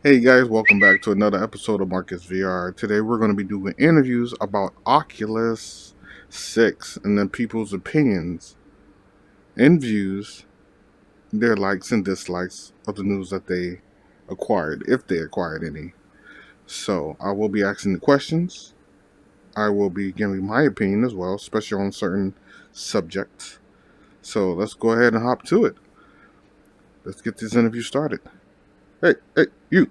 Hey guys, welcome back to another episode of Marcus VR. Today we're going to be doing interviews about Oculus 6 and then people's opinions and views, their likes and dislikes of the news that they acquired, if they acquired any. So I will be asking the questions. I will be giving my opinion as well, especially on certain subjects. So let's go ahead and hop to it. Let's get this interview started. Hey, you.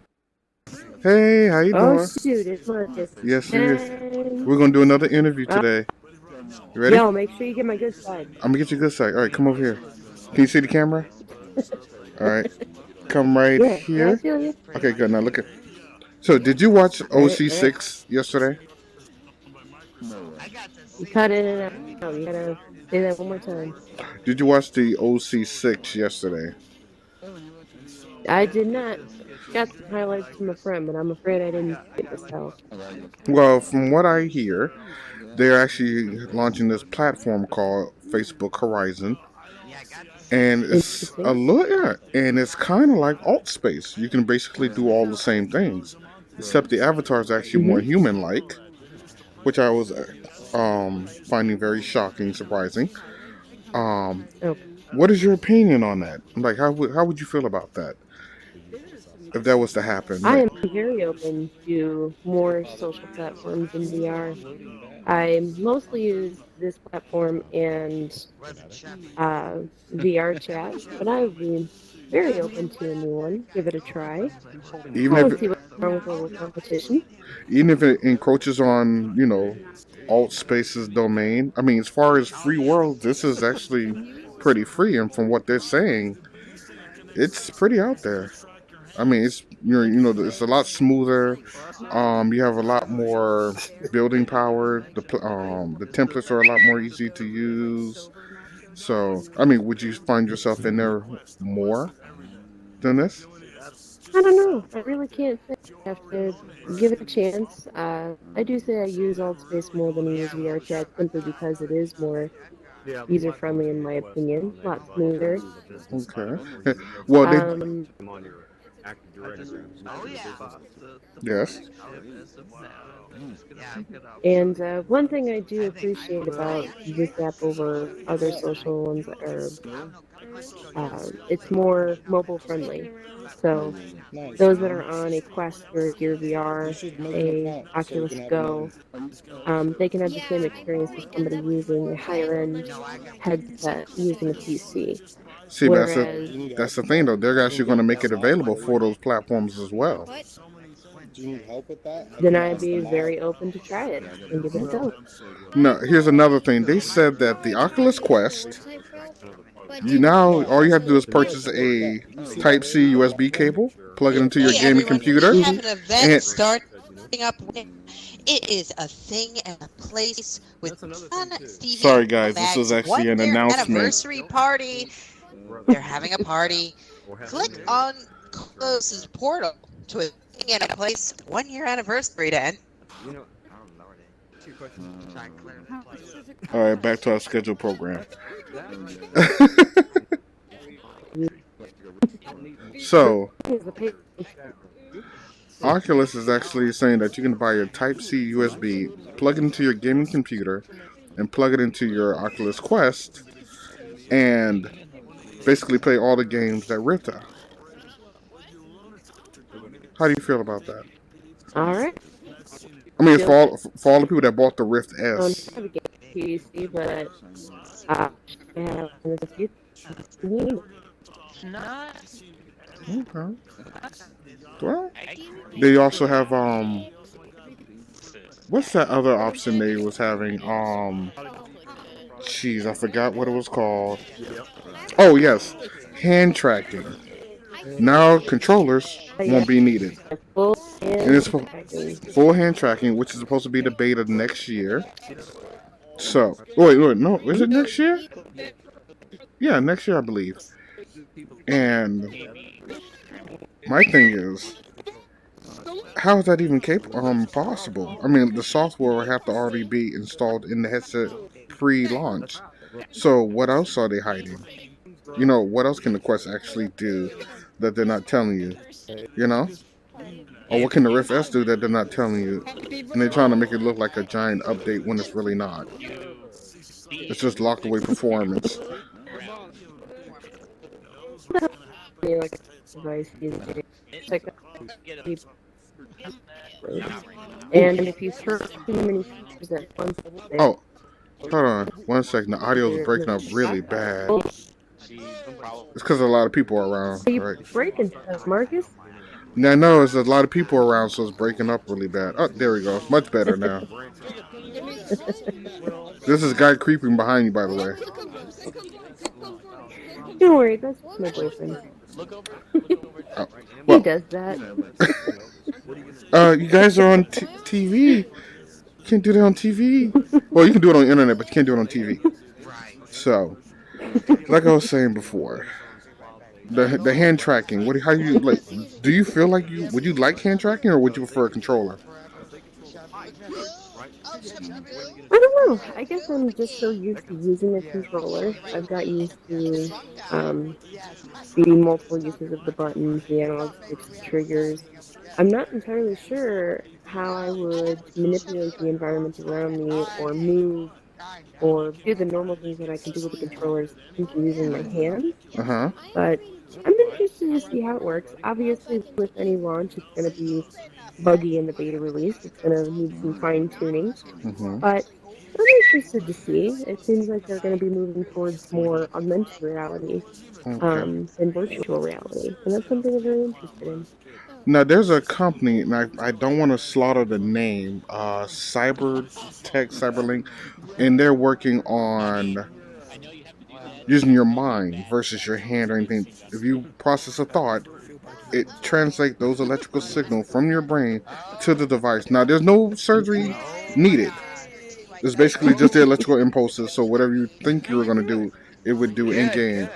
Hey, how you Oh doing? shoot, it's Marcus. Yes, And we're gonna do another interview today. You ready? yo, make sure you get my good side. I'm gonna get you a good side. All right, come over here. Can you see the camera? All right, come right Yeah, I here. feel you. Okay, good. Now look at. So, did you watch All right. OC6 yesterday? You cut in and out. You gotta say that one more time. Did you watch the OC6 yesterday? I did not. Got some highlights from a friend, but I'm afraid I didn't see it myself. Well, from what I hear, they're actually launching this platform called Facebook Horizon, and it's a Interesting. little and it's kind of like Altspace. You can basically do all the same things, except the avatar is actually more Mm-hmm. human-like, which I was finding very shocking, surprising. Um, Oh, what is your opinion on that? Like, how would you feel about that if that was to happen? I Like, am very open to more social platforms in VR. I mostly use this platform and uh, VR chat, but I would be very open to a new one. Give it a try. even I if don't see what's wrong with a little competition. even if it encroaches on alt space's domain. I mean, as far as free world, this is actually pretty free, and from what they're saying, it's pretty out there. I mean, it's a lot smoother. You have a lot more building power. The templates are a lot more easy to use. So, I mean, would you find yourself in there more than this? I don't know. I really can't say. I have to give it a chance. I do say I use Altspace more than I use VR chat simply because it is more user friendly in my opinion. A lot smoother. Okay. Well, they Um, yes. and one thing I do appreciate about this app over other social ones are it's more mobile friendly. So those that are on a Quest or a Gear VR, a Oculus Go, they can have the same experience as somebody using a higher end headset using a PC. See, Whereas that's the thing though. They're actually going to make it available for those platforms as well. then I'd be very open to try it and give it a go. Now, here's another thing. They said that the Oculus Quest, you now all you have to do is purchase a Type C USB cable, plug it into your Hey gaming everyone, we computer, have Hmm. an event and starting up. It is a thing and a place with John, Stevie, sorry and guys, this is Mag's actually an 1 year announcement. anniversary party. They're having a party. Click on Close's portal to a thing and a place 1 year anniversary to end. All right, back to our scheduled program. So, Oculus is actually saying that you can buy a Type C USB, plug it into your gaming computer, and plug it into your Oculus Quest, and basically play all the games that Rift are. How do you feel about that? All right. I mean, it's Still for all the people that bought the Rift don't S. have a PC, but I have a few. Okay. Well, they also have what's that other option they was having? Jeez, I forgot what it was called. Oh yes, hand tracking. Now controllers Yeah, won't be needed, full and hand it's tracking. full hand tracking, which is supposed to be the beta next year. So, wait, no, is it next year? Yeah, next year I believe. And my thing is, how is that even possible? I mean, the software would have to already be installed in the headset pre-launch. So what else are they hiding? What else can the Quest actually do that they're not telling you? You know? Or what can the Rift S do that they're not telling you? And they're trying to make it look like a giant update when it's really not. It's just locked away performance. Any like device these days, technology, and if you throw too many features at once, they Oh, hold on 1 second. The audio is breaking up really bad. It's because a lot of people are around, you right? breaking stuff, Marcus. Now I know there's a lot of people around, so it's breaking up really bad. Oh, there we go. Much better now. This is guy creeping behind you, by the way. Don't worry, that's just my boyfriend. Oh, He well, does that. you guys are on TV. You can't do that on TV. Well, you can do it on the internet, but you can't do it on TV. So, like I was saying before, the hand tracking. How you like? Do you feel like you would you like hand tracking or would you prefer a controller? I don't know. I guess I'm just so used to using a controller. I've got used to um, the multiple uses of the buttons, the analog sticks, the triggers. I'm not entirely sure how I would manipulate the environment around me or move or do the normal things that I can do with the controllers simply using my hands. Uh huh. But I'm interested to see how it works. Obviously, with any launch, it's going to be buggy in the beta release. It's going to need some fine tuning. Mm-hmm. But I'm interested to see. It seems like they're going to be moving towards more augmented reality Okay. than virtual reality, and that's something I'm very interested in. Now there's a company, and I don't want to slaughter the name, Cyber Tech, Cyberlink, and they're working on using your mind versus your hand or anything. If you process a thought, it translates those electrical signals from your brain to the device. Now there's no surgery needed. It's basically just the electrical impulses. So whatever you think you were going to do, it would do in game.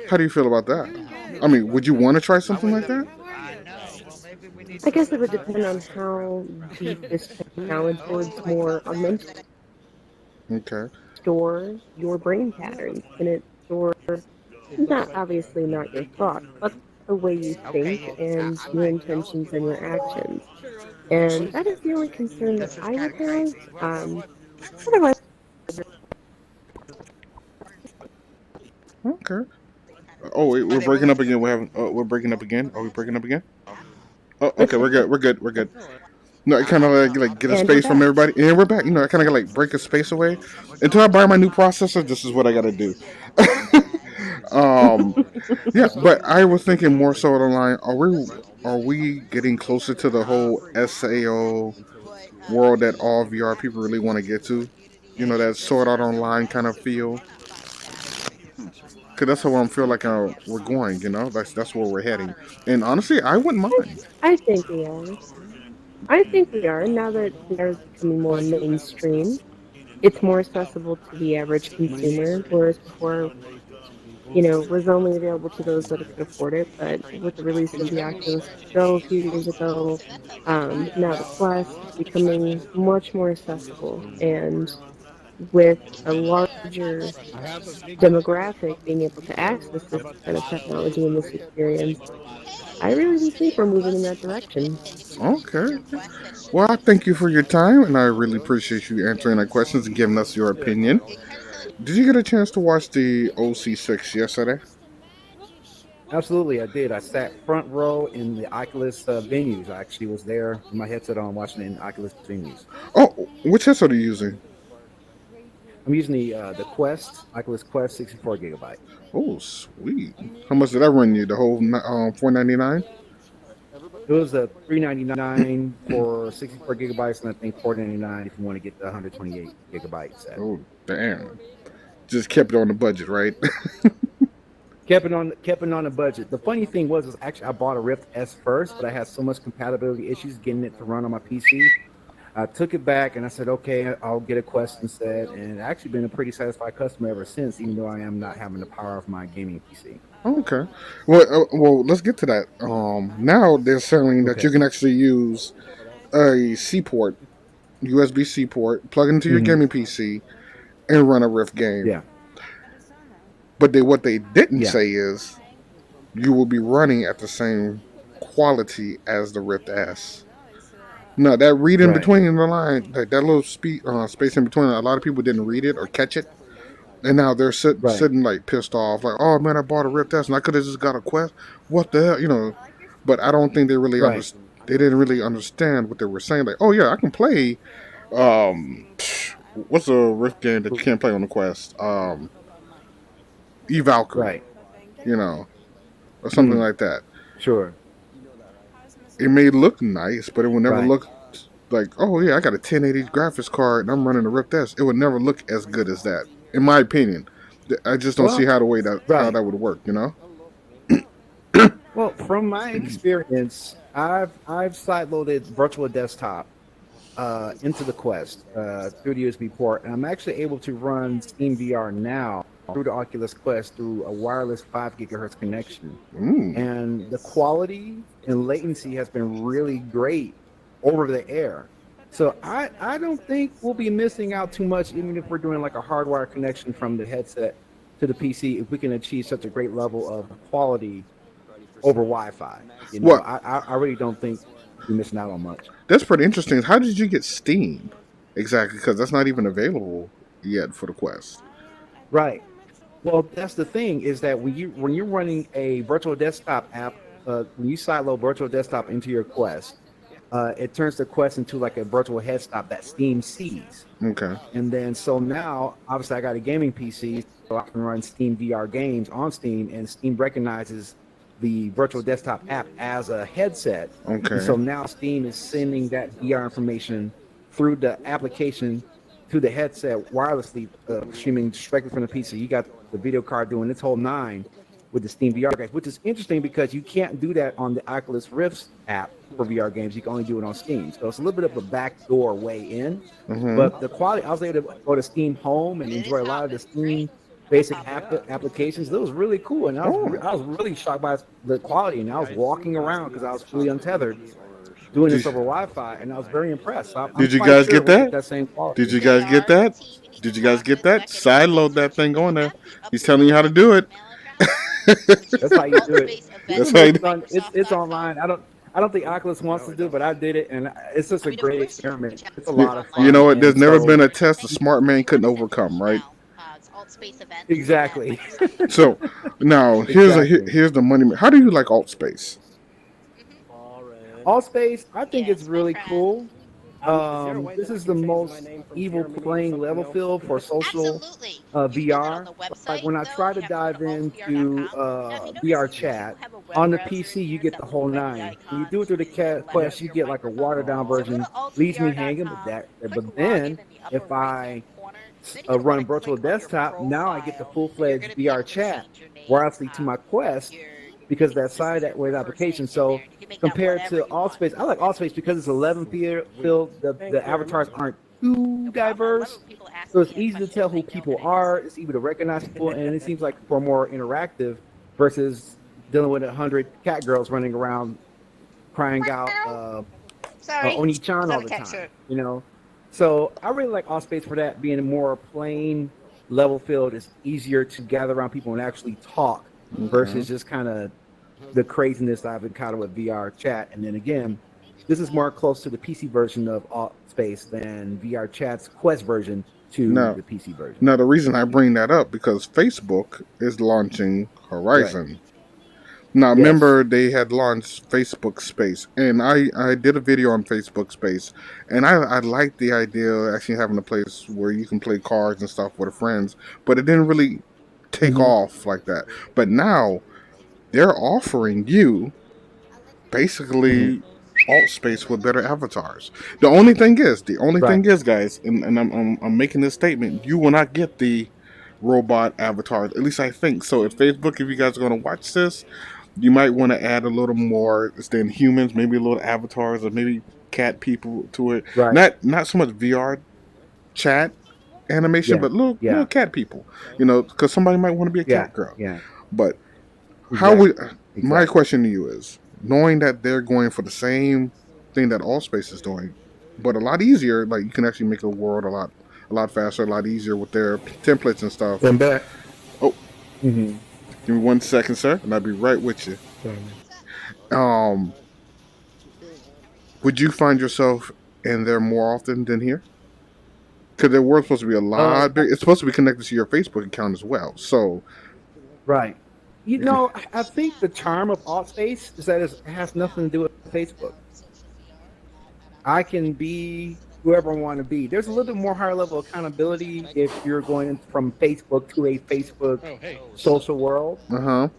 How do you feel about that? I mean, would you want to try something like that? I guess it would depend on how deep this technology towards more augmented Okay. store your brain patterns. Can it store not obviously not your thoughts, but the way you think and your intentions and your actions? And that is the only concern that I would have. Otherwise, Okay. Oh wait, we're breaking up again. We're breaking up again. Are we breaking up again? Oh, okay, we're good. We're good. We're good. No, I kind of like get a and we're space from back. everybody, and we're back. You know, I kind of like break a space away until I buy my new processor. This is what I got to do. um, yeah, but I was thinking more so on the line. Are we getting closer to the whole SAO world that all VR people really want to get to? You know, that sort out online kind of feel. Cause that's how I feel like we're going. You know, that's where we're heading. And honestly, I wouldn't mind. I think we are. I think we are. Now that VR is becoming more mainstream, it's more accessible to the average consumer, whereas before, was only available to those that could afford it. But with the release of the Oculus Go a few years ago, now the Quest, it's becoming much more accessible. And with a larger demographic being able to access this kind of technology and this experience, I really do think we're moving in that direction. Okay. Well, I thank you for your time, and I really appreciate you answering our questions and giving us your opinion. Did you get a chance to watch the OC6 yesterday? Absolutely, I did. I sat front row in the Oculus venues. I actually was there with my headset on, watching it in Oculus venues. Oh, which headset are you using? I'm using the Quest, Oculus Quest, 64 gigabyte. Oh, sweet. How much did that run you? The whole $499? It was a $399 for 64 gigabytes, and I think $499 if you want to get the 128 gigabyte set. Oh, damn. Just kept it on the budget, right? Kept it on a budget. The funny thing was actually I bought a Rift S first, but I had so much compatibility issues getting it to run on my PC. I took it back and I said, okay, I'll get a Quest instead, and I've actually been a pretty satisfied customer ever since, even though I am not having the power of my gaming PC. Okay. Well, let's get to that. Now they're saying that you Okay. can actually use a C port, USB C port, plug it into your Hmm. gaming PC, and run a Rift game. Yeah. But what they didn't Yeah. say is you will be running at the same quality as the Rift S. No, that read in Right. between the line, that little space in between, a lot of people didn't read it or catch it. And now they're Right. sitting like pissed off, like, oh man, I bought a Rift S and I could have just got a Quest. What the hell, But I don't think they really Right. They didn't really understand what they were saying. Like, oh yeah, I can play. What's a Rift game that you can't play on the Quest? Valkyrie, Right. you know, or something Hmm. like that. Sure. It may look nice, but it will never Right. look like, oh yeah, I got a 1080 graphics card and I'm running a Rift S. It would never look as good as that, in my opinion. I just don't see Well, how right. that would work. Well, from my experience, I've sideloaded virtual desktop into the Quest through the USB port, and I'm actually able to run Steam VR now through the Oculus Quest through a wireless 5 gigahertz connection. Mm. And the quality and latency has been really great over the air. So I don't think we'll be missing out too much, even if we're doing like a hardwired connection from the headset to the PC, if we can achieve such a great level of quality over Wi-Fi. What? I really don't think we're missing out on much. That's pretty interesting. How did you get Steam? Exactly, because that's not even available yet for the Quest. Right. Well, that's the thing is that when you're running a virtual desktop app, when you sideload virtual desktop into your Quest, it turns the Quest into like a virtual desktop that Steam sees. Okay. And then so now, obviously, I got a gaming PC, so I can run Steam VR games on Steam, and Steam recognizes the virtual desktop app as a headset. And Okay. so now Steam is sending that VR information through the application to the headset wirelessly, streaming directly from the PC. You got the video card doing its whole nine with the Steam VR games, which is interesting because you can't do that on the Oculus Rift app for VR games. You can only do it on Steam. So it's a little bit of a backdoor way in. Mm-hmm. But the quality, I was able to go to Steam Home and enjoy a lot of the Steam basic applications. It was really cool, and Oh. I was really shocked by the quality. And I was walking around because I was fully untethered, doing this Did, over Wi-Fi, and I was very impressed. So I'm did you quite guys sure get we'll get that? that same Did quality. you guys get that? Did you guys get that? Sideload that thing on there. He's telling you how to do it. That's how you do it. That's how you do It's online. I don't think Oculus wants to do it, but I did it, and it's just a great experiment. It's a it. lot of You fun, know what? There's and never been so a test a smart man couldn't overcome, right? exactly, So now exactly. here's the money. How do you like Altspace? Allspace, I think it's really cool. This is the most evil playing level field for social VR. Like when I try to dive into VR chat on the PC, you get the whole nine. When you do it through the Quest, you get like a watered down version. Leaves me hanging, but then if I run virtual desktop, now I get the full fledged VR chat wirelessly to my Quest because that side that web application. So compared to Allspace, I like Allspace because it's 11 field. The avatars aren't too diverse, so it's easy to tell who people are. It's easy to recognize people, and it seems like for more interactive versus dealing with 100 cat girls running around crying out Sorry, Oni-chan was all that a the cat time. shirt? So I really like Allspace for that being a more plain level field. It's easier to gather around people and actually talk Okay. versus just kind of the craziness I've encountered with VR chat. And then again, this is more close to the PC version of Allspace than VR chat's Quest version to Now, the PC version. now the reason I bring that up because Facebook is launching Right. Horizon. Now, Yes. remember they had launched Facebook Space, and I did a video on Facebook Space, and I liked the idea of actually having a place where you can play cards and stuff with friends, but it didn't really take Mm-hmm. off like that. But now they're offering you Mm-hmm. basically alt space with better avatars. The only thing is, guys, and I'm making this statement: you will not get the robot avatars. At least I think so. At Facebook, if you guys are going to watch this, you might want to add a little more than humans, maybe a little avatars or maybe cat people to it. Right. Not so much VR chat animation, Yeah. but little Yeah. cat people. Because somebody might want to be a Yeah. cat girl. Yeah. But how would Exactly. my Exactly. question to you is, knowing that they're going for the same thing that Allspace is doing, but a lot easier. Like you can actually make a world a lot faster, a lot easier with their templates and stuff. And back. Oh, Mm-hmm. give me 1 second, sir, and I'll be right with you. Sorry. Would you find yourself in there more often than here? Because the world's supposed to be a lot bigger. It's supposed to be connected to your Facebook account as well. So, Right. You know, I think the charm of Altspace is that it has nothing to do with Facebook. I can be whoever I want to be. There's a little bit more higher level accountability if you're going from Facebook to a Facebook social world.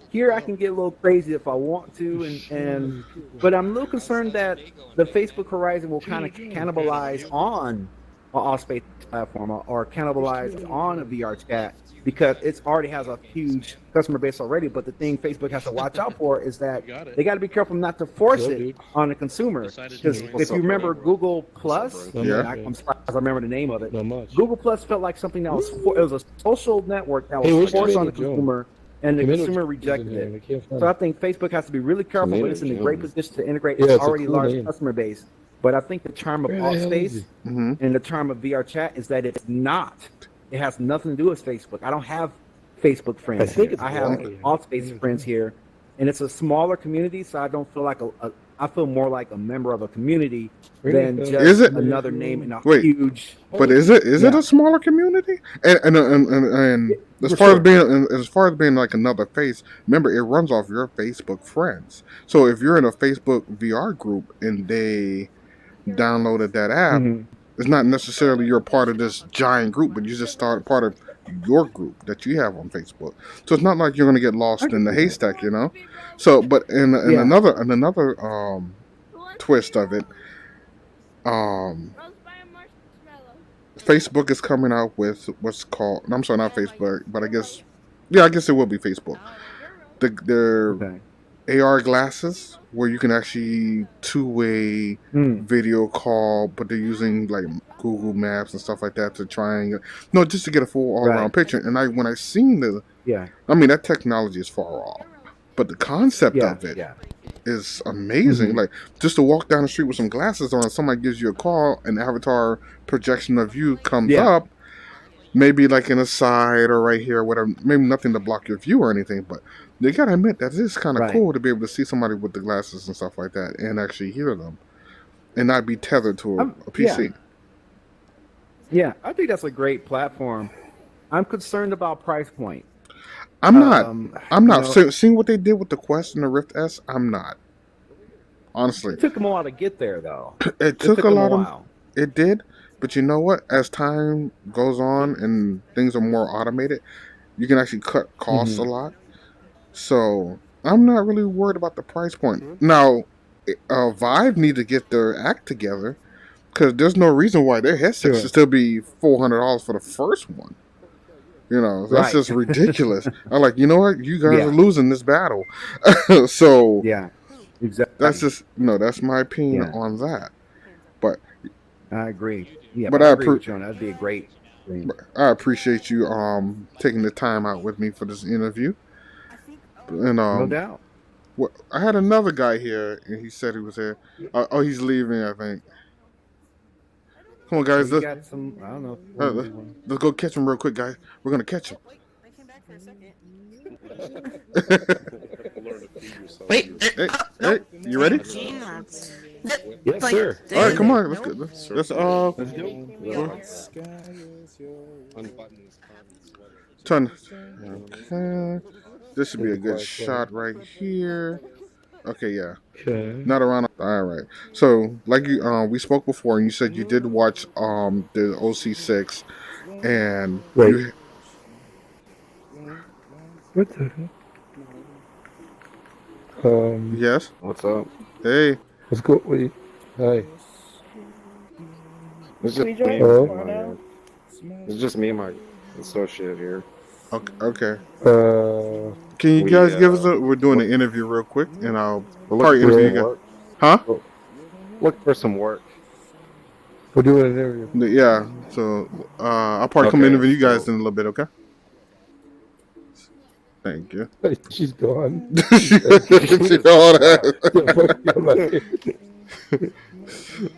Here I can get a little crazy if I want to, but I'm a little concerned that the Facebook horizon will kind of cannibalize on an Allspace platform or cannibalize on a VR chat because it already has a huge customer base already. But the thing Facebook has to watch out for is that they got to be careful not to force it on the consumer. Because if you remember Google Plus, I'm surprised I remember the name of it. Google Plus felt like something that was it was a social network that was forced on the consumer, and the consumer rejected it. So I think Facebook has to be really careful, but it's in a great position to integrate its already large customer base. But I think the charm of Altspace and the charm of VR Chat is that it's not. It has nothing to do with Facebook. I don't have Facebook friends. I have Altspace friends here, and it's a smaller community, so I don't feel like I feel more like a member of a community than just another name in a huge. But is it a smaller community? And as far as being like another face, remember it runs off your Facebook friends. So if you're in a Facebook VR group and they downloaded that app, it's not necessarily you're part of this giant group, but you just start part of your group that you have on Facebook. So it's not like you're going to get lost in the haystack, you know. So, but in another twist of it, Facebook is coming out with what's called. I'm sorry, not Facebook, but I guess it will be Facebook. Their AR glasses where you can actually two-way video call, but they're using like Google Maps and stuff like that to try and just to get a full all-around picture. And when I seen I mean that technology is far off, but the concept of it is amazing. Like just to walk down the street with some glasses on, somebody gives you a call, an avatar projection of you comes up. Maybe like in a side or right here, or whatever. Maybe nothing to block your view or anything, but you gotta admit that it's kind of cool to be able to see somebody with the glasses and stuff like that, and actually hear them, and not be tethered to a PC. Yeah, I think that's a great platform. I'm concerned about price point. I'm not. Seeing what they did with the Quest and the Rift S, I'm not. Honestly, it took them a while to get there, though. It took a while. It did. But you know what? As time goes on and things are more automated, you can actually cut costs a lot. So I'm not really worried about the price point. Now, Vive need to get their act together because there's no reason why their headsets should still be $400 for the first one. You know, that's just ridiculous. I'm like, you know what? You guys are losing this battle. So exactly. That's just that's my opinion on that. But I agree. Yeah, but I agree with you on that. That'd be a great thing. I appreciate you taking the time out with me for this interview. And no doubt. I had another guy here, and he said he was here. He's leaving, I think. Come on, guys. I don't know. Let's go catch him real quick, guys. We're gonna catch him. Wait. Hey, you ready? Yes, sir. All right, come on. Let's go. Let's go. Turn. Okay. This should be a good shot right here. Okay, yeah. Okay. Not around. All right. So, like we spoke before, and you said you did watch the Oc6, and what the heck? Yes. What's up? Hey. Let's go. Wait. Hi. It's just me and my associate here. Okay. Can you guys give us we're doing an interview real quick, and I'll probably interview you guys. Huh? Look for some work. We're doing an interview. Yeah. So I'll probably come interview you guys in a little bit. Okay. Thank you. She's gone.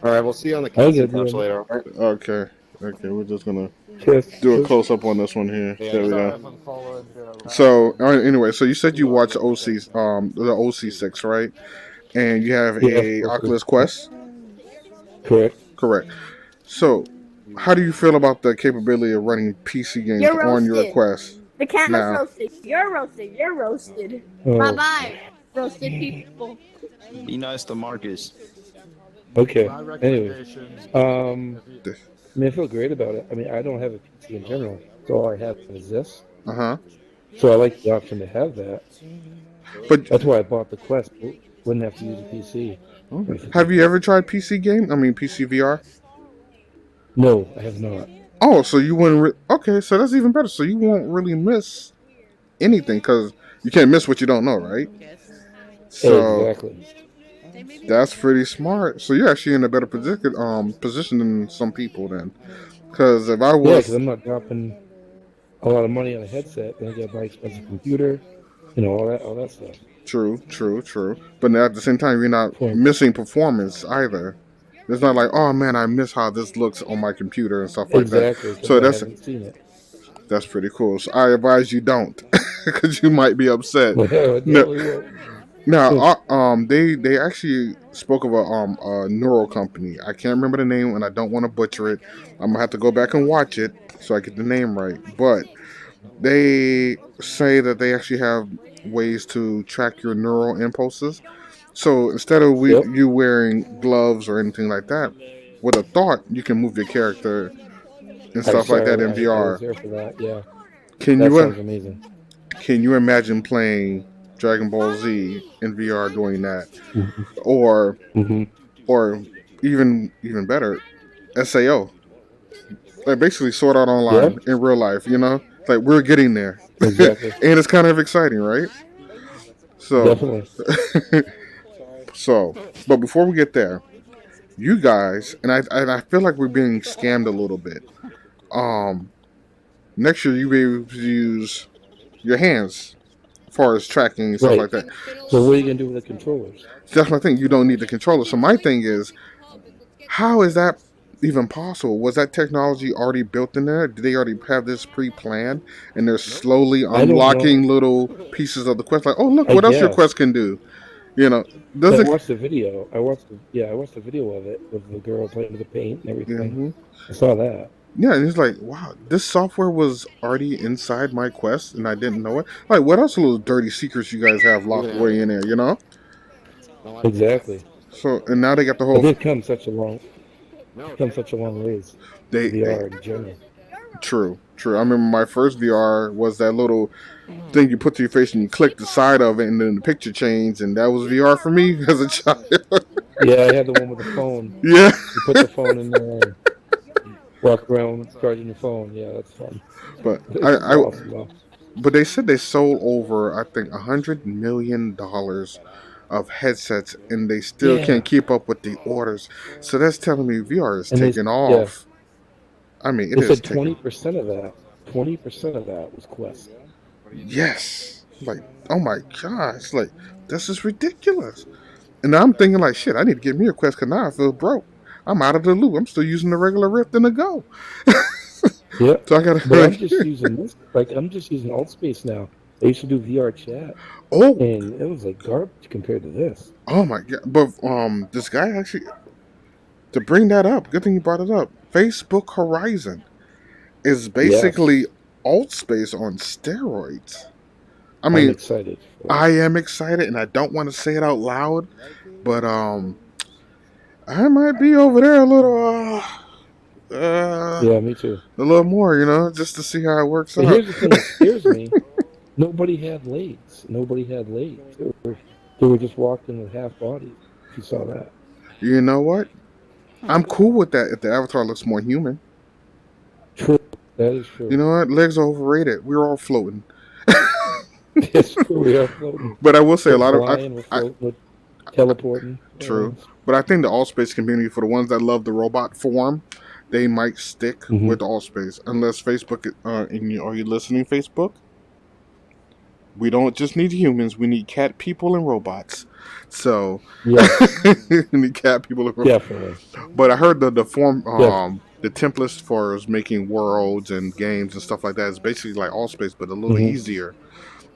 All right, we'll see you on the couch later. Okay. We're just gonna do a close up on this one here. There we go. So anyway, so you said you watched the Oc6, right? And you have a Oculus Quest. Correct. Correct. So, how do you feel about the capability of running PC games You're on your roasted. Quest The camera's now? roasted. You're roasted. You're roasted. Bye Oh, bye, roasted people. Be nice to Marcus. okay. Anyway, I mean, I feel great about it. I mean, I don't have a PC in general, so all I have is this. Uh huh. So I like the option to have that. But That's why I bought the Quest. Wouldn't have to use a PC. have you ever tried PC game? I mean, PC VR. No, I have not. Oh, so you wouldn't. Okay, so that's even better. So you won't really miss anything because you can't miss what you don't know, right? So Exactly. that's pretty smart. So you're actually in a better position than some people then. Because if I Yeah, because was I'm not dropping a lot of money on a headset, then I got to buy expensive computer, all that stuff. true. But at the same time, you're not Point. missing performance either. It's not like, oh man, I miss how this looks on my computer and stuff like that. Exactly, because So I that's haven't seen it. that's pretty cool. So I advise you don't, because you might be upset. Well, I No, definitely will. now, they actually spoke of a neural company. I can't remember the name, and I don't want to butcher it. I'm gonna have to go back and watch it so I get the name right. But they say that they actually have ways to track your neural impulses. So instead of Yep. you wearing gloves or anything like that, with a thought, you can move your character and I stuff like that sorry, in I was VR. there for that. Yeah, Can that you sounds amazing. can you imagine playing Dragon Ball Z in VR doing that, Hmm. or Hmm. or even better, SAO, like basically Sword Art Yeah, Online in real life? Like we're getting there, and exactly. it's kind of exciting, right? So, Definitely. so, but before we get there, you guys and I feel like we're being scammed a little bit. Um, Next year you be able to use your hands as far as tracking and stuff Right. like that. So what are you gonna do with the controllers? That's my thing. You don't need the controller. So my thing is, how is that even possible? Was that technology already built in there? Did they already have this pre-planned, and they're slowly I don't know. unlocking little pieces of the quest? Like, oh look, I what else your guess. quest can do? You know, So does I it? watched the video. I watched the video of it with the girl playing with the paint and everything. Hmm. I saw that. Yeah, and it's like, wow, this software was already inside my quest, and I didn't know it. Like, what else little dirty secrets you guys have locked away in there? Exactly. So, and now they got the But whole. they've come such a long ways. They VR in general. true. I remember my first VR was that little thing you put to your face and you click the side of it, and then the picture changed, and that was VR for me as a child. Yeah, I had the one with the phone. Yeah, You put the phone in there and walk around charging your phone. Yeah, that's fun. but It's awesome though. but they said they sold over I think $100 million of headsets, and they still Yeah, can't keep up with the orders. So that's telling me VR is and taking yeah, off. I mean, it they is said taking. 20% of that. 20% of that was Quest. Yes, like oh my gosh, like this is ridiculous. And I'm thinking like, shit, I need to get me a Quest because now I feel broke. I'm out of the loop. I'm still using the regular Rift and the Go. Yeah, So I gotta but I'm like, just using this. Like I'm just using Altspace now. I used to do VR chat, oh, and it was like garbage compared to this. oh my god. But this guy actually to bring that up. Good thing you brought it up. Facebook Horizon is basically Yes, alt space on steroids. I I'm mean, excited for it. I am excited, and I don't want to say it out loud, but I might be over there uh, Yeah, me too. a little more, just to see how it works But out. here's the thing that scares me. Nobody had legs. Nobody had legs. They were just walking with half bodies. If you saw that. You know what? I'm cool with that if the avatar looks more human. True. That is You true. know what? Legs are overrated. We're all floating. It's true. We are floating. But I will say a We're lot of flying. We're I floating. We're teleporting. true. But I think the all space community, for the ones that love the robot form, they might stick Hmm. with all space unless Facebook. Are you listening, Facebook? We don't just need humans. We need cat people and robots. So Yes, we need cat people and robots. definitely. But I heard the form Definitely. the templates for making worlds and games and stuff like that is basically like all space, but a little Hmm. easier.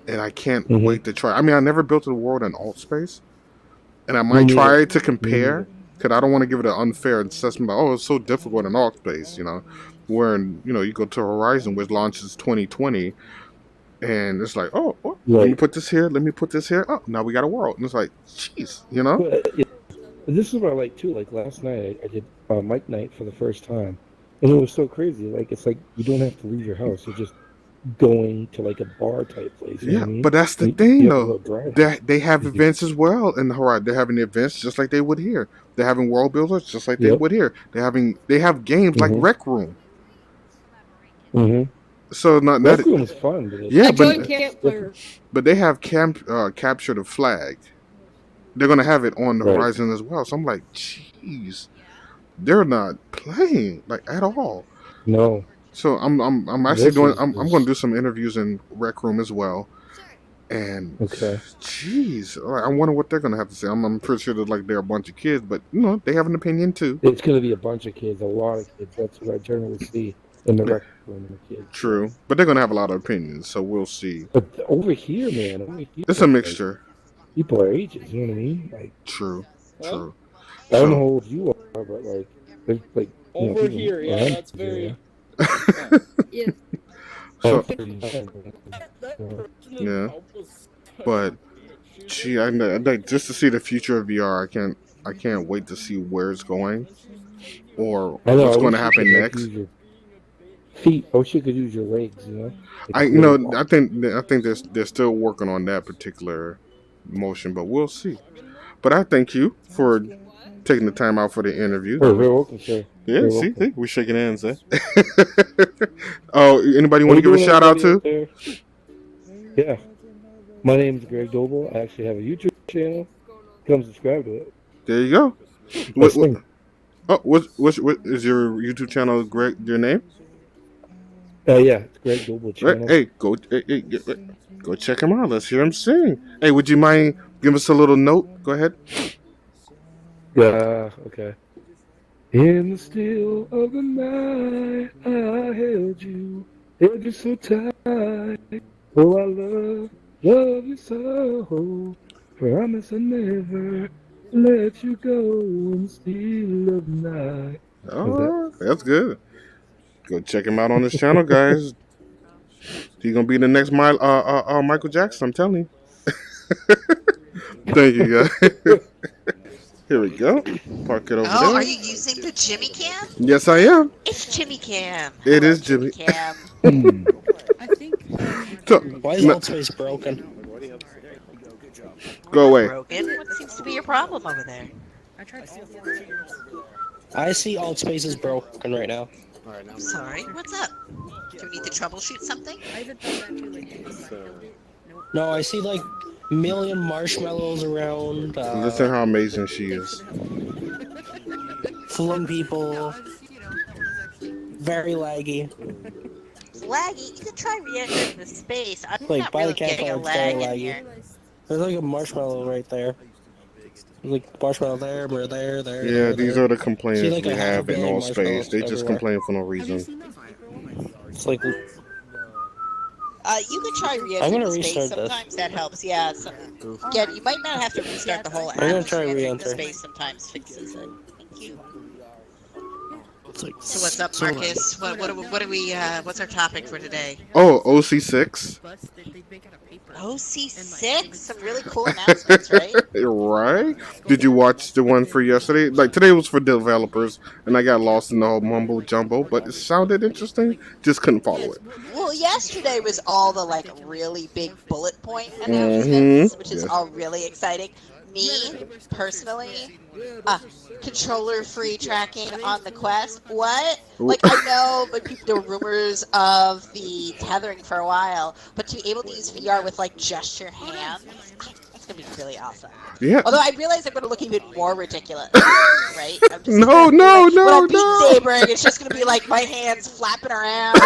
And I can't Hmm. wait to try. I mean, I never built a world in alt space, and I Me might neither. try to Me compare. neither. because I don't want to give it an unfair assessment. Like, oh, it's so difficult in Oc6, where you go to Horizon, which launches 2020, and it's like, oh, let me Right. put this here, let me put this here. Oh, now we got a world, and it's like, jeez. But this is what I like too. Like last night, I did mic night for the first time, and it was so crazy. Like it's like you don't have to leave your house. You're just going to like a bar type place. You know Yeah, what I mean? but that's the And thing you have a though. little drive. They have You can, events as well in the Horizon. They're having events just like they would here. They're having world builders just like they yep. would here. They have games like Mhm. Rec Room. Mhm. So not that. Rec Room is fun, but Yeah, I but joined Campfire. they have capture the flag. They're gonna have it on the right. Horizon as well. So I'm like, jeez, they're not playing like at all. No, So I'm actually this doing. is I'm going to is do some interviews in Rec Room as well. And okay. jeez, I wonder what they're gonna have to say. I'm pretty sure that like they're a bunch of kids, but they have an opinion too. It's going to be a bunch of kids, a lot of kids. That's what I generally see in the Yeah, Rec Room, the kids. So. true, but they're gonna have a lot of opinions, so we'll see. But over here, man, over It's a here, like mixture. people are ages. You know what I mean? Like True, true. I don't know So how old you are, but like there's like Over people here, yeah, around that's here, very. Yeah. I'm so 39. yeah, but gee, I like just to see the future of VR. I can't wait to see where it's going or I know. what's I going wish to you could happen like next. use your feet. I wish you could use your legs. Like I a you little know walk. I think they're still working on that particular motion, but we'll see. But I thank you for taking the time out for the interview. Oh, That was very welcome, sir. yeah. Very See, welcome. we're shaking hands. Oh, anybody How want to you give a doing, shout out everybody out to? there? Yeah, my name is Greg Doble. I actually have a YouTube channel. Come subscribe to it. There you go. I What? sing. Oh, what is your YouTube channel? Greg, your name? Yeah, it's Greg Doble Right. channel. Hey, go check him out. Let's hear him sing. Hey, would you mind give us a little note? Go ahead. Okay. In the still of the night, I held you so tight. Oh, I love you so. Promise I never let you go in the still of the night. How's that? Oh, that's good. Go check him out on his channel, guys. He's gonna be the next Michael Jackson. I'm telling you. Thank you, guys. Here we go. Park it over Oh, are there. you using the Jimmy Cam? Yes, I am. It's Jimmy Cam. It Hello, is Jimmy. Cam. Hmm. So, Why is Atlspace broken? go away. Broken? What seems to be your problem over there? I see Atlspace is broken right now. I'm sorry. What's up? Do we need to troubleshoot something? No, I see like million marshmallows around. Listen how amazing she is. Fooling people. Very laggy. It's laggy. You could try re-entering the space. I'm Like not by the really getting campfire, a it's very lag in laggy. here. There's like a marshmallow right there. There's like marshmallow there, we're there, Yeah, these are the See complaints like we a half a have in billion all space. marshmallows They just everywhere. complain for no reason. It's like You could try I'm re-entering gonna the space. restart this. Sometimes that helps. Yeah. Again, you might not have to restart the whole app. I'm gonna Just try re-entering the re-enter. space sometimes fixes it. Thank you. It's like So what's up, so Marcus? What do we? What's our topic for today? Oh, OC6. OC6. Some really cool announcements, right? Right? Did you watch the one for yesterday? Like today was for developers, and I got lost in the whole mumbo jumbo, but it sounded interesting. Just couldn't follow it. Well, yesterday was all the like really big bullet point Mm-hmm. announcements, which is Yes. all really exciting. Me personally, controller-free tracking on the Quest. What? Like I know, but there were rumors of the tethering for a while, but to be able to use VR with like just your hands, it's gonna be really awesome. Yeah. Although I realize I'm gonna look even more ridiculous, right? I'm just No, gonna be no, like, when no, I'm Beat no. Sabering, it's just gonna be like my hands flapping around.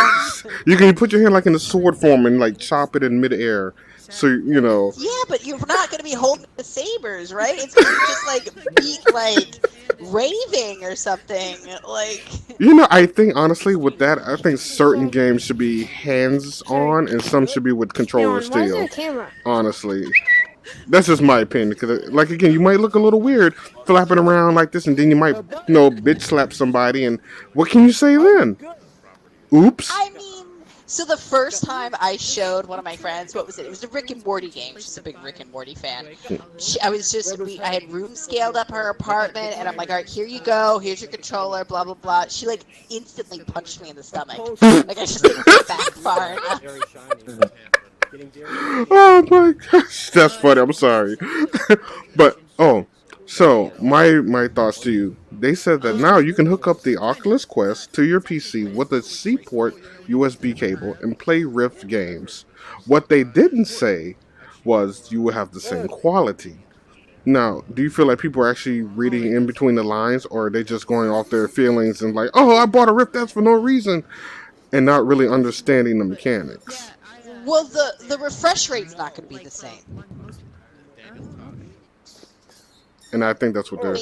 You can put your hand like in the sword form and like chop it in midair. So Yeah, but you're not gonna be holding the sabers, right? It's gonna be just like beat like raving or something. Like I think honestly with that, I think certain games should be hands on and some should be with controller Why is there still. a camera? Honestly. That's just my opinion. Because, like, again, you might look a little weird flapping around like this, and then you might, bitch slap somebody, and what can you say then? Oops. I mean, so the first time I showed one of my friends, what was it? It was a Rick and Morty game. She's a big Rick and Morty fan. I had room scaled up her apartment, and I'm like, all right, here you go. Here's your controller, blah, blah, blah. She, like, instantly punched me in the stomach. Like, I just didn't get back far enough. Oh my gosh, that's funny. I'm sorry, but so my thoughts to you. They said that now you can hook up the Oculus Quest to your PC with a C port USB cable and play Rift games. What they didn't say was you would have the same quality. Now, do you feel like people are actually reading in between the lines, or are they just going off their feelings and like, oh, I bought a Rift S for no reason, and not really understanding the mechanics? Well, the refresh rate's not going to be the same. And I think that's what they're.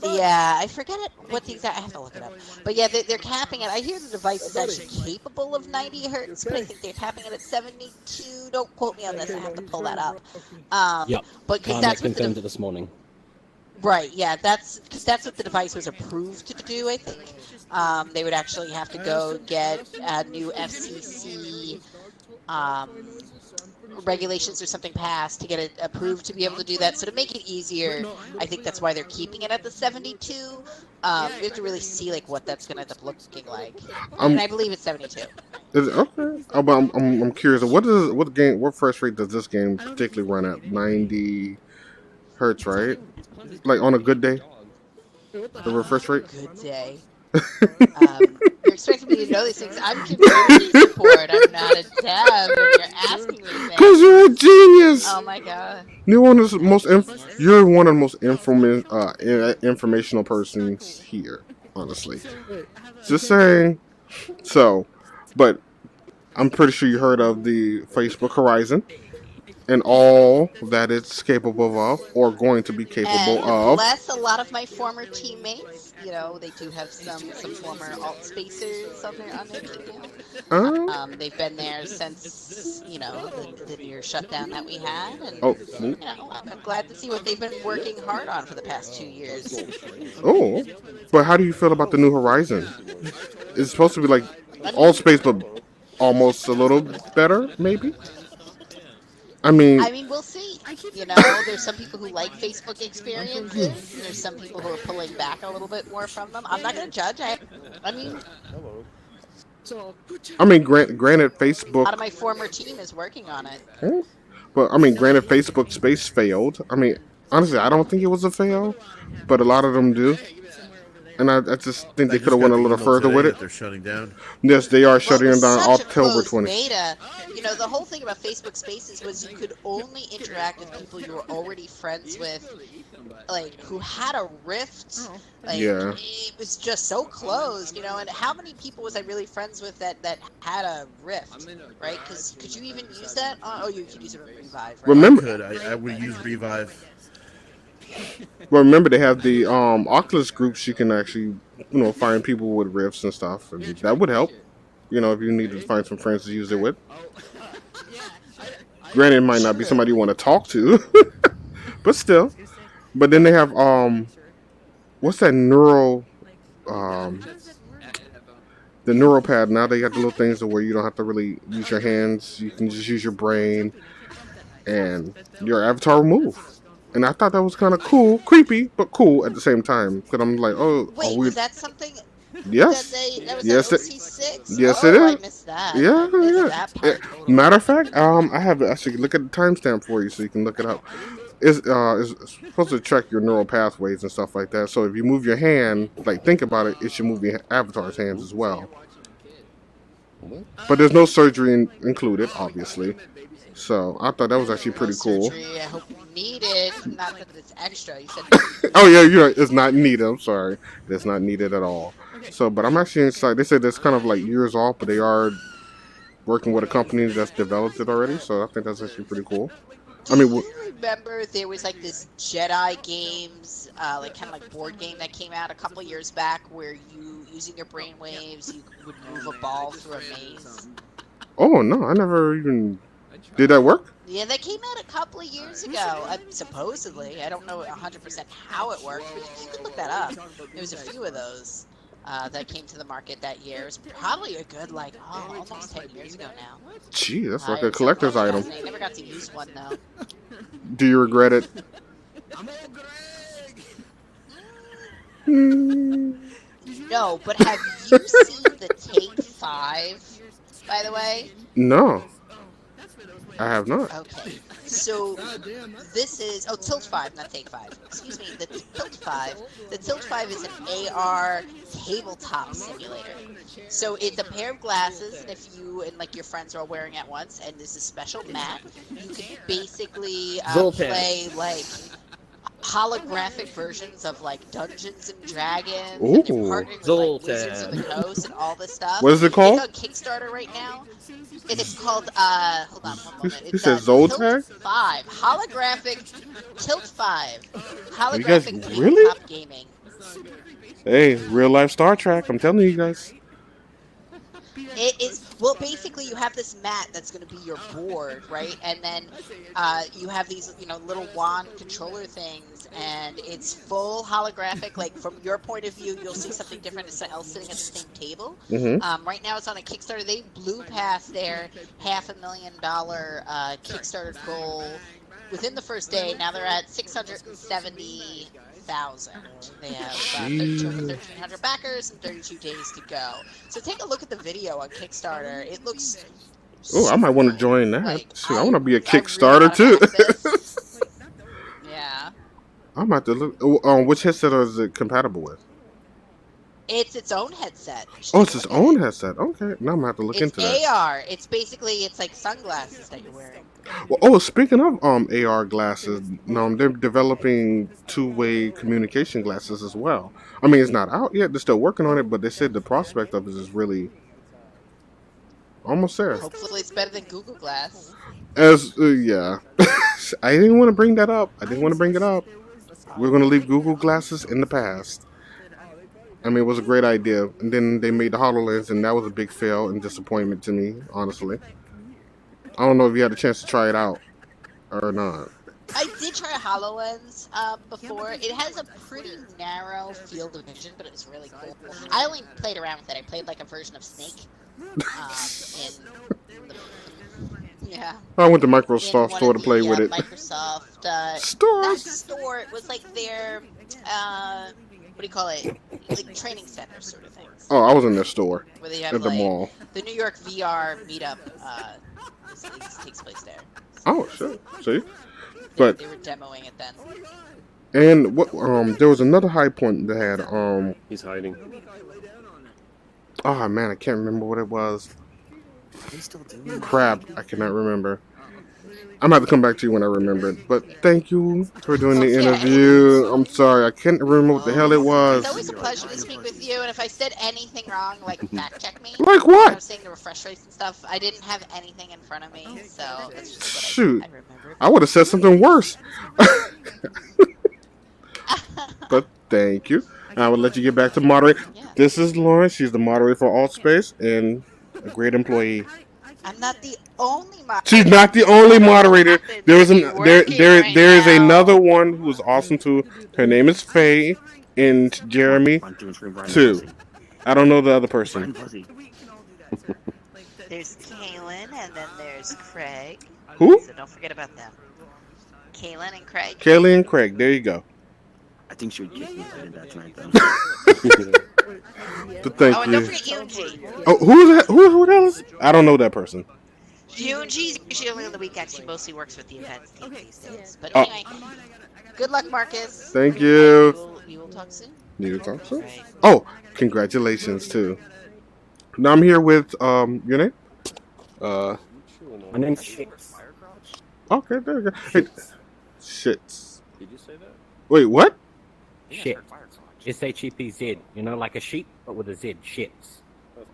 Yeah, I forget it. What the exact? I have to look it up. But yeah, they're capping it. I hear the device is actually capable of 90 hertz, but I think they're capping it at 72. Don't quote me on this. I have to pull that up. Yep. But because That's confirmed this morning. Right. Yeah, that's what the device was approved to do. I think they would actually have to go get a new FCC regulations or something passed to get it approved to be able to do that. So to make it easier, I think that's why they're keeping it at the 72. You have to really see like what that's going to end up looking like. And I believe it's 72. Is it, okay. But I'm curious. What refresh rate does this game particularly run at? 90 hertz, right? Like on a good day, the refresh rate. Good day. You're expecting me to know these things. I'm community support. I'm not a dev, and you're asking me things. Because you're a genius. Oh my god. You're one of the most informational persons here. Honestly, just saying. So, but I'm pretty sure you heard of the Facebook Horizon and all that it's capable of or going to be capable of. Bless a lot of my former teammates. You know, they do have some former Alt-Spacers on their team. They've been there since, the near shutdown that we had. And, I'm glad to see what they've been working hard on for the past 2 years. Oh, but how do you feel about the new Horizon? It's supposed to be like Atlspace, but almost a little better, maybe? I mean, we'll see. There's some people who like Facebook experiences. There's some people who are pulling back a little bit more from them. I'm not going to judge. Granted, Facebook. A lot of my former team is working on it. But granted, Facebook Space failed. Honestly, I don't think it was a fail, but a lot of them do. And I just think they could have went a little further with it. They're shutting down. Yes, they are shutting down October 20th. Beta, the whole thing about Facebook Spaces was you could only interact with people you were already friends with, like who had a Rift. It was just so closed, And how many people was I really friends with that had a Rift, right? Because could you even use that? You could use it with Revive. Right? Remember, I would use Revive. Well, remember they have the Oculus groups. You can actually, find people with Rifts and stuff, and that would help. If you needed to find some friends to use it with. Granted, it might not be somebody you want to talk to, but still. But then they have what's that the neural pad. Now they got the little things where you don't have to really use your hands. You can just use your brain, and your avatar will move. And I thought that was kind of cool, creepy, but cool at the same time. Because I'm like, wait, was that something? Yes. That was yes. Oc6? Yes, it is. I missed that. Yeah. Matter of fact, I have to actually look at the timestamp for you so you can look it up. It's supposed to track your neural pathways and stuff like that. So if you move your hand, like think about it, it should move your avatar's hands as well. But there's no surgery included, obviously. So I thought that was actually pretty cool. Surgery, I hope needed, not that it's extra. You said. Oh yeah, you're right. It's not needed. I'm sorry, it's not needed at all. So, but I'm actually excited. They said it's kind of like years off, but they are working with a company that's developed it already. So I think that's actually pretty cool. Do you remember there was like this Jedi games, like kind of like board game that came out a couple years back, where you using your brain waves, you would move a ball through a maze. Oh no, I never even Did that work? Yeah, they came out a couple of years ago, supposedly. I don't know 100% how it worked, but you can look that up. There was a few of those that came to the market that year. It was probably a good, like, almost 10 years ago now. Gee, that's like It a was collector's really item. fascinating. Never got to use one, though. Do you regret it? No, but have you seen the Take 5, by the way? No, I have not. Okay, so this is Tilt 5, not Take 5. Excuse me, the Tilt 5. The Tilt 5 is an AR tabletop simulator. So it's a pair of glasses, and if you and like your friends are all wearing at once, and there's a special mat, you can basically play like holographic versions of like Dungeons and Dragons, and they're partnering with like Wizards of the Coast and all this stuff. What is it called? It's on Kickstarter right now. It's called hold on one moment. He said Zoltag? Tilt 5 holographic Tilt 5 You guys holographic really? tabletop gaming. Hey, real life Star Trek. I'm telling you guys. It is, well, basically you have this mat that's going to be your board, right? And then you have these, little wand controller things, and it's full holographic. Like, from your point of view, you'll see something different else sitting at the same table. Mm-hmm. Right now it's on a Kickstarter. They blew past their $500,000 Kickstarter goal within the first day. Now they're at 670,000. They have 1,300 backers and 32 days to go. So take a look at the video on Kickstarter. It looks. Oh, I might want to join that. Like, Shoot, I want to be a really Kickstarter too. Yeah. I'm about to look. Which headset is it compatible with? It's its own headset. Oh, it's its own headset. Okay, now I'm gonna have to look into that. It's AR. It's like sunglasses that you're wearing. Well, speaking of AR glasses, they're developing two-way communication glasses as well. I mean, it's not out yet; they're still working on it, but they said the prospect of it is really almost there. Hopefully, it's better than Google Glass. Yeah, I didn't want to bring that up. We're gonna leave Google glasses in the past. I mean, it was a great idea, and then they made the HoloLens, and that was a big fail and disappointment to me, honestly. I don't know if you had a chance to try it out or not. I did try a HoloLens before. It has a pretty narrow field of vision, but it's really cool. I only played around with it. I played like a version of Snake. Yeah. I went to Microsoft store to play with it. Microsoft Stores. Not store. It was like their what do you call it? Like training center sort of things. Oh, I was in their store where they have at the mall. The New York VR meetup takes place there. Oh shit! See, but they were demoing it then. And what? There was another high point that had He's hiding. Oh man, I can't remember what it was. Crap, I cannot remember. I'm about to come back to you when I remember it. But thank you for doing the interview. I'm sorry, I can't remember what the hell it was. It's always a pleasure to speak with you, and if I said anything wrong, like, fact check me. Like what? I was saying the refresh rates and stuff. I didn't have anything in front of me, so that's just what Shoot, I remembered. I would have said something worse. But thank you. I will let you get back to moderate. Yeah. This is Lauren. She's the moderator for Atlspace and a great employee. I'm not the only moderator. She's not the only moderator. There is another one who's awesome too. Her name is Faye and Jeremy too. I don't know the other person. There's Kaylin and then there's Craig. Who? So don't forget about them. Kaylin and Craig. Kaylin and Craig. There you go. I think she would kick me if I did that tonight, though. But thank and you. don't forget Yoonji. Oh, who is that? Who the hell is? I don't know that person. Yoonji's usually only on the weekends. She mostly works with the events team these days. But anyway, good luck, Marcus. Thank you. We will talk soon. You will talk soon. Right. Oh, congratulations too. Now I'm here with your name. My name's Shits. Okay, there we go. Hey, Shits. Did you say that? Wait, what? Shit. S-H-E-P-Z. You know, like a sheep, but with a Z. Shits. That's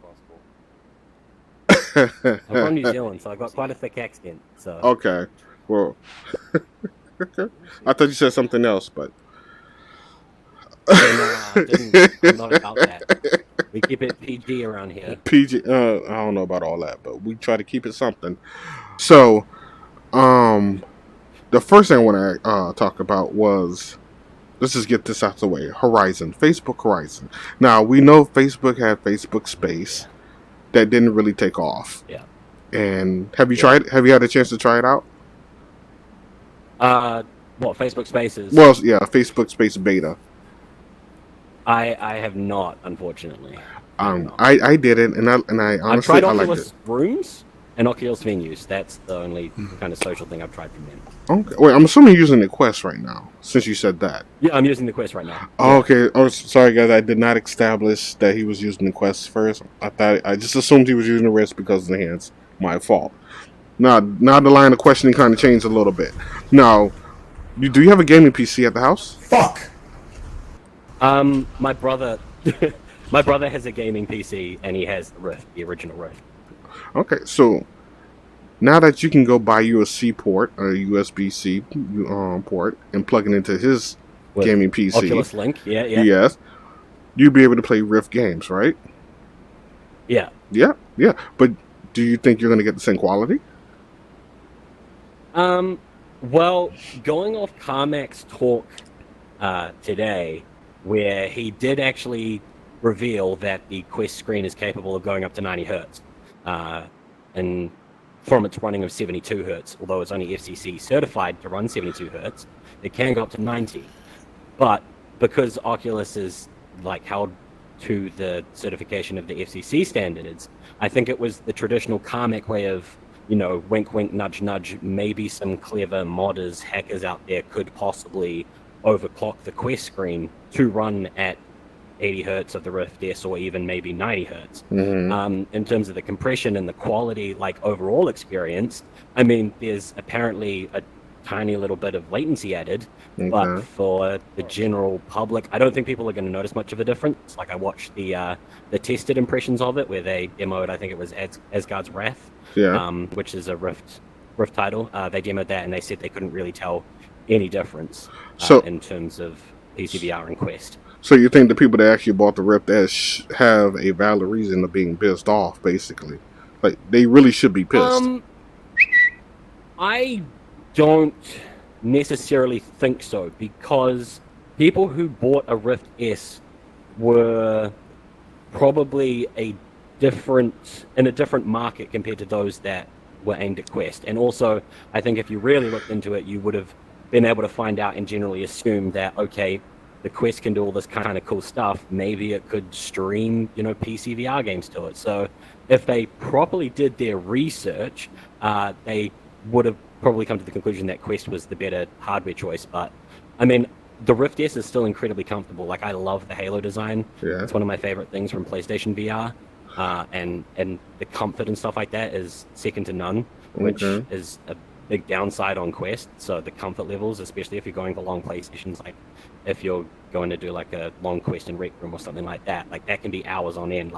possible. I'm from New Zealand, so I got quite a thick accent. So. Okay. Well. Okay. I thought you said something else, but. I'm not about that. We keep it PG around here. PG. I don't know about all that, but we try to keep it something. So, um, the first thing I want to talk about was, let's just get this out of the way. Horizon, Facebook Horizon. Now we know Facebook had Facebook Space that didn't really take off. Yeah. And have you tried? Have you had a chance to try it out? What, Facebook Spaces? Well, yeah, Facebook Space Beta. I have not, unfortunately. I did it, and I honestly I've tried I liked Oculus it. Rooms and Oculus Venues. That's the only kind of social thing I've tried from them. Okay, wait, I'm assuming you're using the Quest right now, since you said that. Yeah, I'm using the Quest right now. Oh, okay. Oh, sorry, guys. I did not establish that he was using the Quest first. I just assumed he was using the Rift because of the hands. My fault. Now the line of questioning kind of changed a little bit. Now, do you have a gaming PC at the house? Fuck. My brother, my brother has a gaming PC and he has the Rift, the original Rift. Okay, so now that you can go buy you a C port, a USB-C port, and plug it into his gaming PC, Oculus Link, yeah. Yes, you'll be able to play Rift games, right? Yeah. Yeah. But do you think you're going to get the same quality? Well, going off Carmack's talk today, where he did actually reveal that the Quest screen is capable of going up to 90 hertz, and from its running of 72 hertz, although it's only FCC certified to run 72 hertz, it can go up to 90. But because Oculus is held to the certification of the FCC standards, I think it was the traditional Carmack way of, wink, wink, nudge, nudge. Maybe some clever modders, hackers out there could possibly overclock the Quest screen to run at 80 hertz of the Rift S, or even maybe 90 hertz. Mm-hmm. In terms of the compression and the quality, overall experience, I mean, there's apparently a tiny little bit of latency added, but for the general public, I don't think people are going to notice much of a difference. I watched the tested impressions of it, where they demoed, I think it was Asgard's Wrath, which is a Rift title. They demoed that, and they said they couldn't really tell any difference in terms of PCVR and Quest. So you think the people that actually bought the Rift S have a valid reason of being pissed off, basically? They really should be pissed. I don't necessarily think so, because people who bought a Rift S were probably in a different market compared to those that were aimed at Quest. And also, I think if you really looked into it, you would have been able to find out and generally assume that, okay, the Quest can do all this kind of cool stuff. Maybe it could stream, PC VR games to it. So if they properly did their research, they would have probably come to the conclusion that Quest was the better hardware choice. But I mean, the Rift S is still incredibly comfortable. I love the Halo design. Yeah. It's one of my favorite things from PlayStation VR. And the comfort and stuff like that is second to none, which is a big downside on Quest. So the comfort levels, especially if you're going for long play sessions, if you're going to do a long Quest in Rec Room or something like that can be hours on end.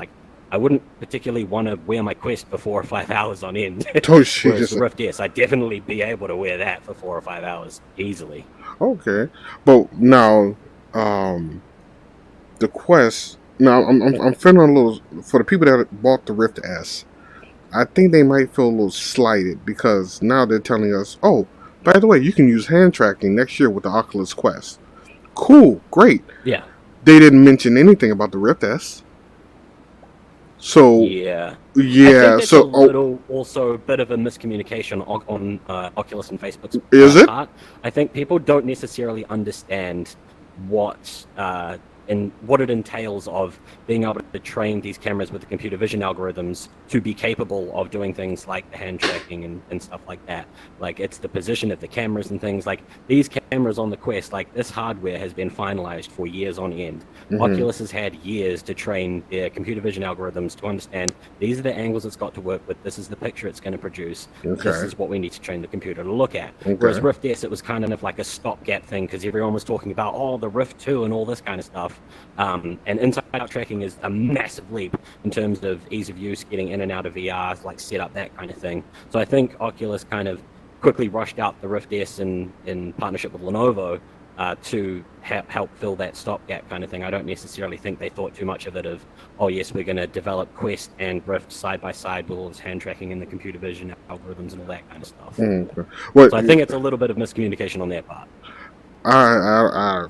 I wouldn't particularly want to wear my Quest for 4 or 5 hours on end. Whereas the Rift S, I'd definitely be able to wear that for 4 or 5 hours easily. Okay, but now the Quest. Now I'm feeling a little, for the people that bought the Rift S. I think they might feel a little slighted, because now they're telling us, oh, by the way, you can use hand tracking next year with the Oculus Quest. Cool, great. Yeah. They didn't mention anything about the Rift S. So yeah, I think that's so also a bit of a miscommunication on Oculus and Facebook's part. I think people don't necessarily understand what it entails of being able to train these cameras with the computer vision algorithms to be capable of doing things like the hand tracking and stuff like that. It's the position of the cameras and things. These cameras on the Quest, this hardware has been finalized for years on end. Oculus has had years to train their computer vision algorithms to understand these are the angles it's got to work with, this is the picture it's going to produce, this is what we need to train the computer to look at. Whereas Rift S, it was kind of like a stopgap thing, because everyone was talking about, the Rift 2 and all this kind of stuff. And inside-out tracking is a massive leap in terms of ease of use, getting in and out of VR, setup, that kind of thing. So I think Oculus kind of quickly rushed out the Rift S in partnership with Lenovo, to help fill that stopgap kind of thing. I don't necessarily think they thought too much of it of, oh yes, we're going to develop Quest and Rift side by side with all this hand tracking and the computer vision algorithms and all that kind of stuff. Okay. What, So I think it's a little bit of miscommunication on their part. I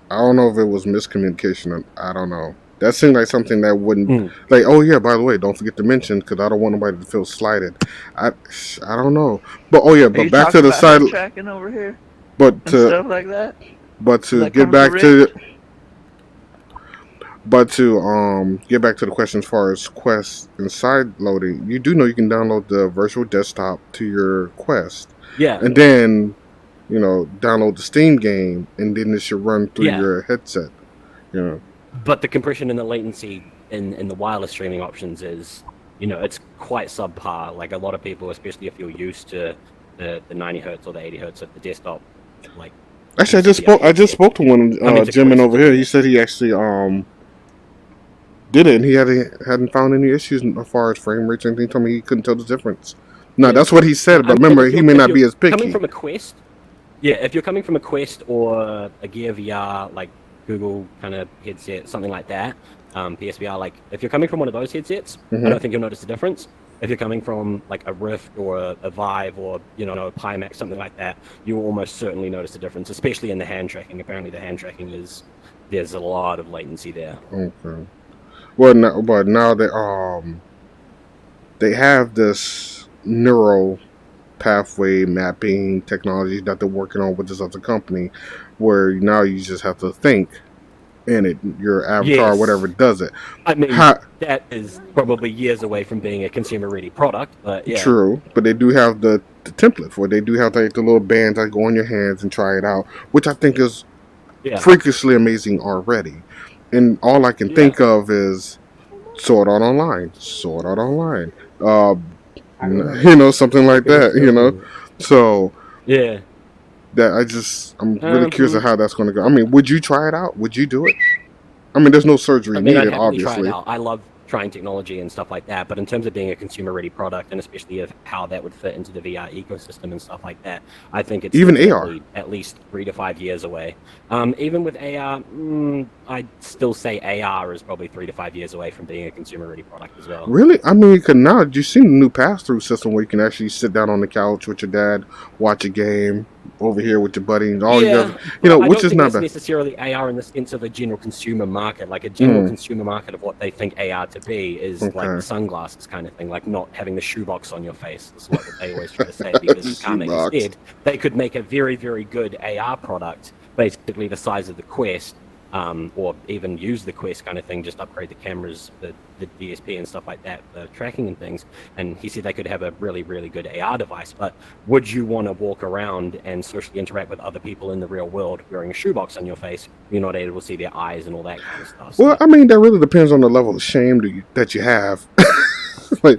don't know if it was miscommunication. I don't know. That seemed like something that wouldn't like. Oh yeah, by the way, don't forget to mention because I don't want nobody to feel slighted. I don't know, but oh yeah, but back to the side. Tracking over here, but and stuff like that. But to that get back to, get back to the question as far as Quest and side loading, you do know you can download the virtual desktop to your Quest. Yeah. And then, download the Steam game, and then it should run through your headset. But the compression and the latency in the wireless streaming options is, it's quite subpar. Like a lot of people, especially if you're used to the 90 hertz or the 80 hertz of the desktop, like. Actually, I just spoke to one gentleman over here. He said he actually did it, and he hadn't found any issues as far as frame rates or anything. He told me he couldn't tell the difference. No, that's what he said. But remember, he may not be as picky. Coming from a Quest, if you're coming from a Quest or a Gear VR, like Google kind of headset, something like that, PSVR, like if you're coming from one of those headsets, I don't think you'll notice the difference. If you're coming from like a Rift or a Vive or a Pimax, something like that, you will almost certainly notice the difference, especially in the hand tracking. Apparently, the hand tracking there's a lot of latency there. Okay. Well, now they have this neural pathway mapping technology that they're working on with this other company, where now you just have to think, and your avatar, whatever, does it. I mean, that is probably years away from being a consumer-ready product, but yeah. True, but they do have the template for it. They do have the little bands that go on your hands and try it out, which I think is freakishly amazing already. And all I can think of is Sword Art Online. Something like that, So yeah. That I'm really curious of how that's going to go. I mean, would you try it out? Would you do it? I mean, there's no surgery needed, obviously. Try it out. I love trying technology and stuff like that, but in terms of being a consumer-ready product, and especially of how that would fit into the VR ecosystem and stuff like that, I think it's even AR at least 3 to 5 years away. Even with AR, I'd still say AR is probably 3 to 5 years away from being a consumer-ready product as well. Really? I mean, now you've seen the new pass-through system where you can actually sit down on the couch with your dad, watch a game over here with your buddy, and all which is not bad. Necessarily AR in the sense of a general consumer market, like a general consumer market of what they think AR to be is like sunglasses kind of thing, like not having the shoebox on your face. That's what they always try to say, because you can't make it. Instead, they could make a very, very good AR product, basically the size of the Quest, or even use the Quest kind of thing, just upgrade the cameras, the DSP and stuff like that, the tracking and things. And he said they could have a really, really good AR device, but would you want to walk around and socially interact with other people in the real world wearing a shoebox on your face? You're not able to see their eyes and all that kind of stuff. So. Well, I mean, that really depends on the level of shame that you have. I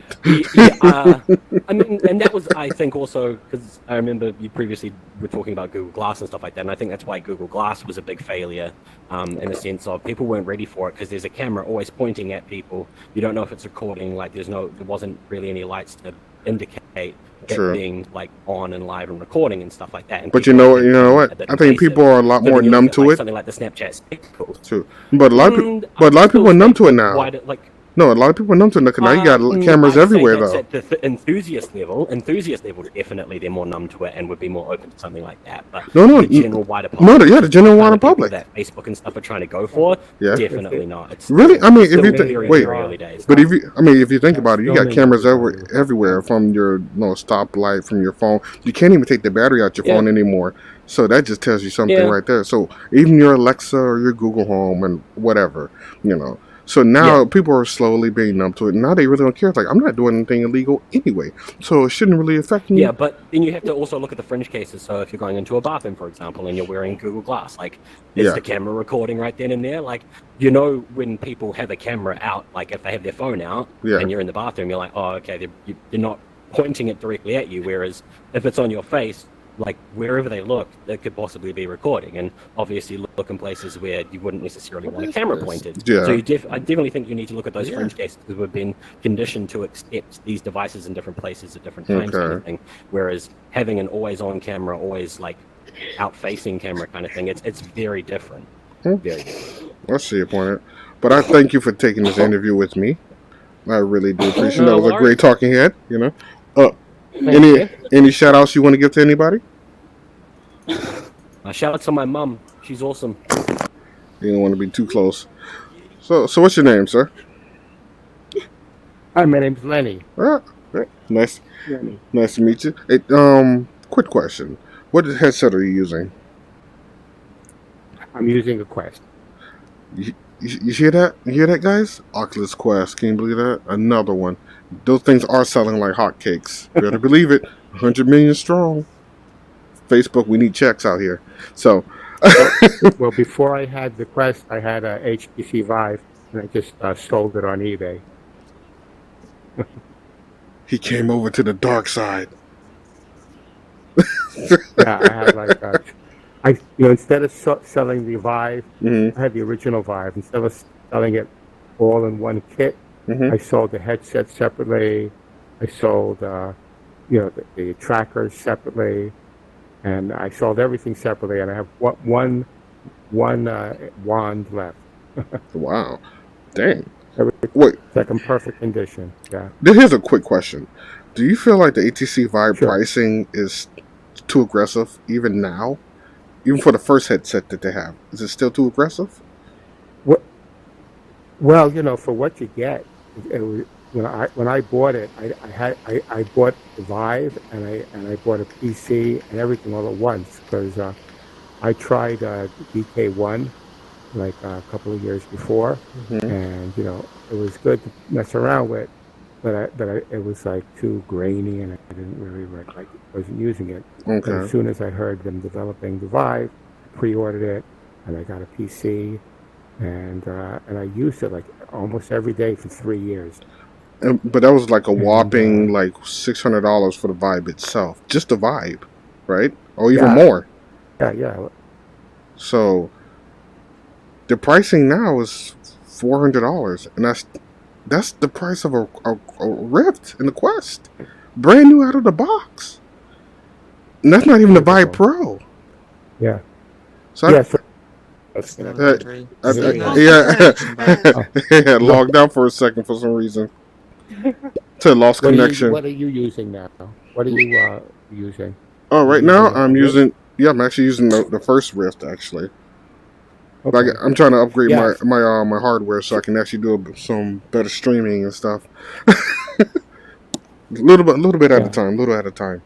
mean, and that was, I think, also because I remember you previously were talking about Google Glass and stuff like that, and I think that's why Google Glass was a big failure, in a sense of people weren't ready for it, because there's a camera always pointing at people. You don't know if it's recording. Like there wasn't really any lights to indicate it being like on and live and recording and stuff like that. And but you know what? I think people are a lot more numb to it. Something like the Snapchat spectacles. True, but a lot of people are numb to it now. No, a lot of people are numb to it because now you got cameras everywhere, though. At the enthusiast level, definitely they're more numb to it and would be more open to something like that. But the general wider public, the general wider public that Facebook and stuff are trying to go for, definitely not. It's really, I mean, if you think, early days. But if you think about it, you got cameras everywhere from your stoplight, from your phone. You can't even take the battery out your phone anymore. So that just tells you something right there. So even your Alexa or your Google Home and whatever, So now people are slowly being numb to it. And now they really don't care. It's like, I'm not doing anything illegal anyway. So it shouldn't really affect me. Yeah, but then you have to also look at the fringe cases. So if you're going into a bathroom, for example, and you're wearing Google Glass, like, is the camera recording right then and there? Like, when people have a camera out, like if they have their phone out and you're in the bathroom, you're like, oh, okay, they're not pointing it directly at you. Whereas if it's on your face, like wherever they look, they could possibly be recording, and obviously look in places where you wouldn't necessarily want a camera pointed. Yeah. So I definitely think you need to look at those fringe cases, because we've been conditioned to accept these devices in different places at different times, kind of thing. Whereas having an always-on camera, always like out-facing camera kind of thing. It's very different. Very different. I see your point. But I thank you for taking this interview with me. I really do appreciate it. That was a great talking head, you know. Any shout outs you want to give to anybody? Shout out to my mom. She's awesome. You don't want to be too close. So what's your name, sir? Hi, my name's Lenny. Nice. Lenny. Nice to meet you. Hey, quick question. What headset are you using? I'm using a Quest. You hear that? You hear that, guys? Oculus Quest. Can you believe that? Another one. Those things are selling like hotcakes. You better believe it. 100 million strong. Facebook, we need checks out here. So. Well, before I had the Quest, I had a HTC Vive, and I just sold it on eBay. He came over to the dark side. Yeah, I had like instead of selling the Vive, I had the original Vive. Instead of selling it all in one kit, I sold the headset separately. I sold the trackers separately, and I sold everything separately. And I have one wand left. Wow, dang! Wait, it's like in perfect condition. Yeah. Here's a quick question: do you feel like the HTC Vive pricing is too aggressive even now? Even for the first headset that they have, is it still too aggressive? Well, for what you get, it was, when I bought it, I bought the Vive and I bought a PC and everything all at once because I tried DK1 like a couple of years before, and it was good to mess around with, but it was like too grainy and I didn't really wasn't using it. Okay. But as soon as I heard them developing the Vive, pre-ordered it and I got a PC, and I used it like almost every day for 3 years. But that was like a whopping like $600 for the Vive itself, just the Vive, right? Or even more. Yeah. So the pricing now is $400, and that's the price of a Rift and the Quest, brand new out of the box. And that's not even the Vive Pro. Yeah. So logged out for a second for some reason. Lost connection. What are you using now? What are you using? Oh, right now I'm using. Yeah, I'm actually using the first Rift actually. Okay. Like I'm trying to upgrade my hardware so I can actually do some better streaming and stuff. a little bit at a time.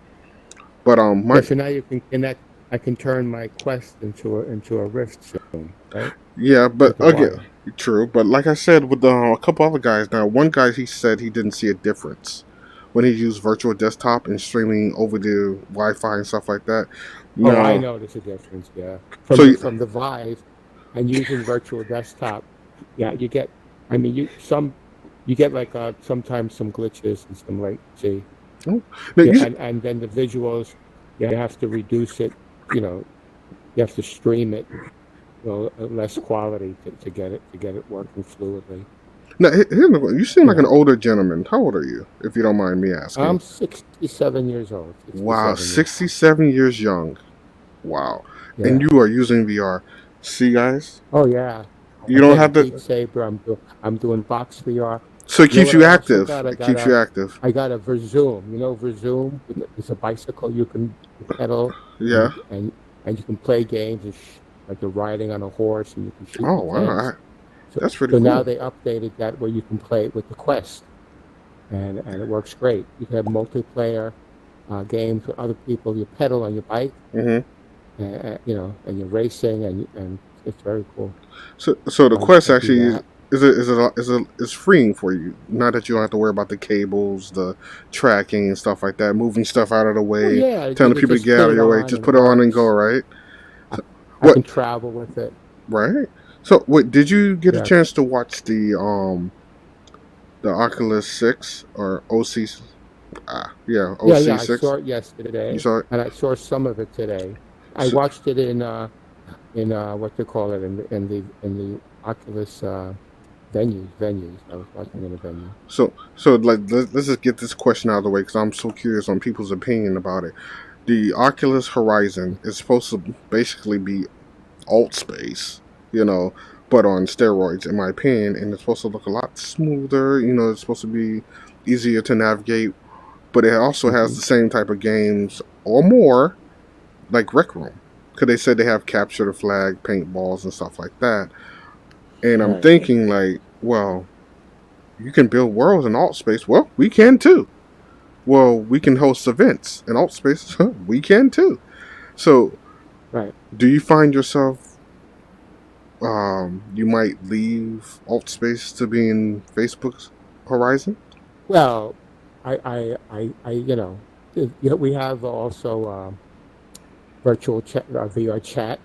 But so now you can connect. I can turn my Quest into a Rift soon, right? Yeah, but again, true. But like I said, with a couple other guys now, one guy he said he didn't see a difference when he used virtual desktop and streaming over the Wi-Fi and stuff like that. No. Oh, I noticed a difference. Yeah, from the Vive and using virtual desktop, yeah, you get. I mean, you get like sometimes some glitches and some latency. Oh. And then the visuals, you have to reduce it. You have to stream it, less quality to get it working fluidly. Now, you seem like an older gentleman. How old are you, if you don't mind me asking? I'm 67 years old. 67 wow, 67 years young. Wow. Yeah. And you are using VR. See, guys? Oh, yeah. You don't have to... Saber, I'm doing box VR. So it keeps you active. It keeps you active. I got a Verzoom. You know Verzoom? It's a bicycle you can pedal. Yeah. And you can play games like you're riding on a horse and you can shoot. Oh, wow. That's pretty cool. So now they updated that where you can play it with the Quest. And it works great. You can have multiplayer games with other people. You pedal on your bike. Mm-hmm. And you're racing and it's very cool. So the Quest actually is freeing for you. Not that you don't have to worry about the cables, the tracking and stuff like that, moving stuff out of the way, telling people to get out of your way. Just put it on and go, right? I can travel with it. Right. So wait, did you get a chance to watch the Oculus 6 or OC? OC6. Yeah, I saw it yesterday. You saw it? And I saw some of it today. I watched it in what they call it in the Oculus venues. I was watching it in a venue. So like let's just get this question out of the way because I'm so curious on people's opinion about it. the Oculus Horizon is supposed to basically be Atlspace, but on steroids, in my opinion, and it's supposed to look a lot smoother. It's supposed to be easier to navigate, but it also has the same type of games or more, like Rec Room, because they said they have capture the flag, paintballs, and stuff like that. And I'm thinking, like, well, you can build worlds in Atlspace. Well, we can too. Well, we can host events in Atlspace. We can too. So, do you find yourself, you might leave Atlspace to be in Facebook's Horizon? Well, we have also virtual chat, VR chat,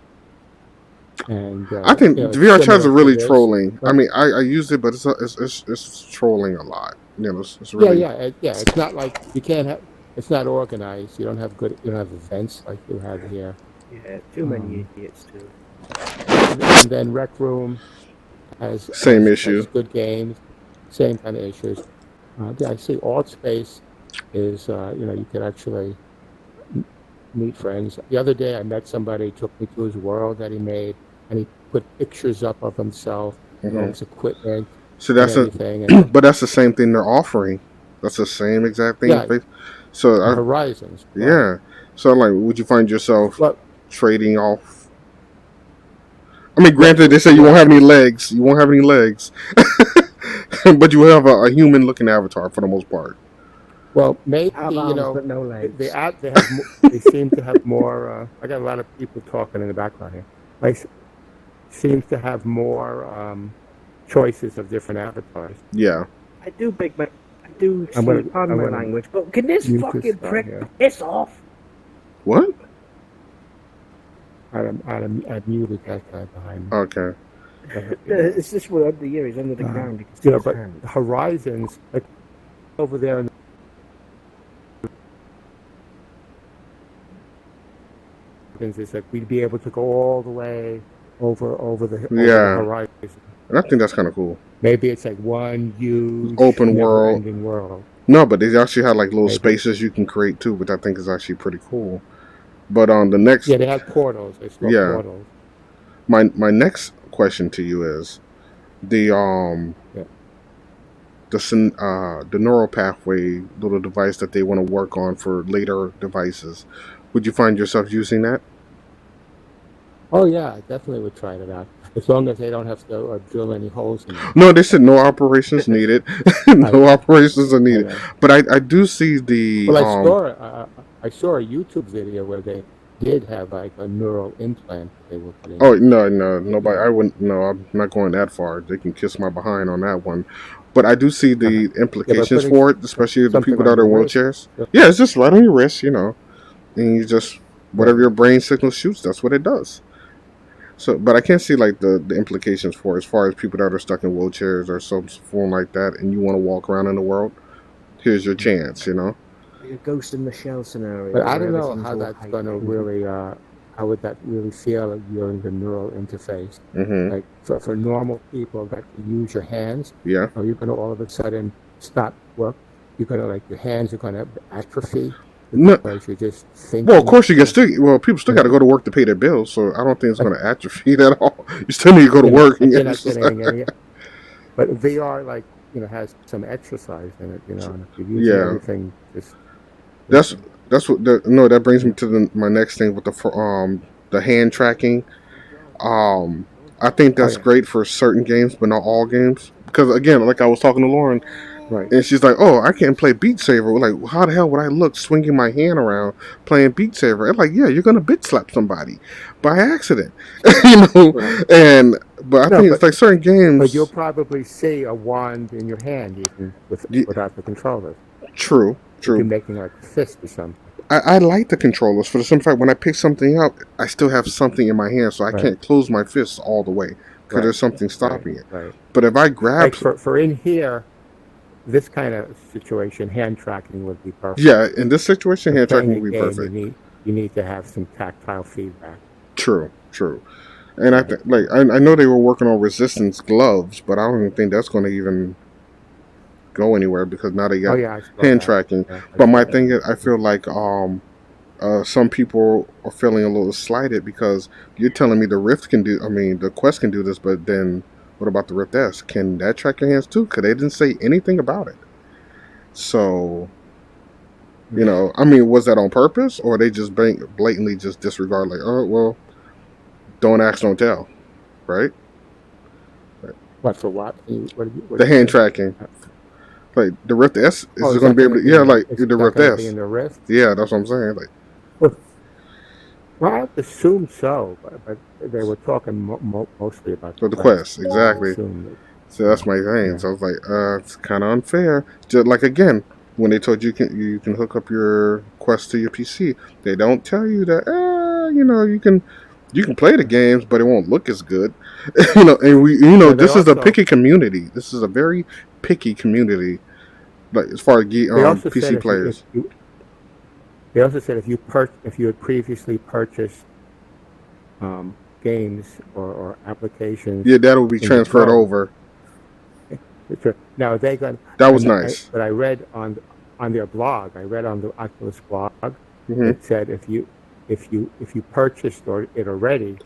and I think it's VR chats similar are to really this, trolling. I but mean, I use it, but it's trolling a lot. It's really it's not like you can't have. It's not organized. You don't have events like you have here. Yeah, too many idiots too. And then Rec Room has good games, same kind of issues. I see Atlspace is you can actually meet friends. The other day I met somebody, took me to his world that he made, and he put pictures up of himself, all his equipment. So that's but that's the same thing they're offering. That's the same exact thing. Yeah, so Horizons. Yeah. So like, would you find yourself trading off? I mean, granted, they say you won't have any legs. You won't have any legs, but you will have a human-looking avatar for the most part. Well, maybe but no legs. They seem to have more. I got a lot of people talking in the background here. Seems to have more choices of different avatars. Yeah. I do, pardon my language, but can this fucking prick piss off? What? I muted that guy behind me. Okay. It's this one under here. He's under the ground. But Horizons, like over there. Is like we'd be able to go all the way over the horizon. And I think that's kind of cool. Maybe it's like one huge open world. No, but they actually had like little spaces you can create too, which I think is actually pretty cool. But on the next, they have portals. Portals. My next question to you is the neural pathway little device that they want to work on for later devices. Would you find yourself using that? Oh yeah, I definitely would try it out. As long as they don't have to drill any holes in it. No, they said no operations needed. No operations are needed. But I do see the. Well, I saw a YouTube video where they did have like a neural implant they were putting. Oh no, nobody. I wouldn't. No, I'm not going that far. They can kiss my behind on that one. But I do see the implications for it, especially the people that are in wheelchairs. Yeah, it's just right on your wrist, and you just whatever your brain signal shoots, that's what it does. So, but I can't see like the implications for as far as people that are stuck in wheelchairs or some form like that, and you want to walk around in the world. Here's your chance, A Ghost in the Shell scenario. But I don't know how that's going to really. How would that really feel during the neural interface? Mm-hmm. Like for normal people that use your hands, are you going to all of a sudden stop work? You're going to your hands are going to atrophy. No. You're just thinking. Well, of course you can still. Well, people still got to go to work to pay their bills, so I don't think it's going to atrophy at all. You still need to go to work. And but VR, has some exercise in it, and if you use everything, that's what. That brings me to my next thing with the hand tracking. I think that's great for certain games, but not all games. Because again, like I was talking to Lauren. Right. And she's like, "Oh, I can't play Beat Saber." We're like, how the hell would I look swinging my hand around playing Beat Saber? I'm like, yeah, you're gonna bitch slap somebody by accident, Right. But I think it's like certain games. But you'll probably see a wand in your hand even without the controller. True. You're making like a fist or something. I like the controllers for the simple fact when I pick something up, I still have something in my hand, so I can't close my fists all the way because there's something stopping it. Right. But if I grab for in here. This kind of situation, hand tracking would be perfect. Yeah, in this situation, hand tracking would be perfect. You need to have some tactile feedback. True. And I think, I know they were working on resistance gloves, but I don't even think that's going to even go anywhere because now they got hand tracking. But my thing is, I feel like some people are feeling a little slighted because you're telling me the Rift can do. I mean, the Quest can do this, but then what about the Rift S? Can that track your hands too? Because they didn't say anything about it. So, I mean, was that on purpose, or they just blatantly just disregard? Like, oh well, don't ask, don't tell, right? What for what? The hand tracking. Like the Rift S is going to be able to, like the Rift S. In the Rift? Yeah, that's what I'm saying. Like, well, I assume so, but they were talking mostly about the Quest, exactly. So that's my thing. Yeah. So I was like, it's kind of unfair. Just like again, when they told you can hook up your Quest to your PC, they don't tell you that you can play the games, but it won't look as good. And this is a picky community. This is a very picky community. Like as far as PC players. They also said if you had previously purchased games or applications, that would be transferred over. Now they got that was nice. But I read on their blog. I read on the Oculus blog. Mm-hmm. It said if you purchased it already,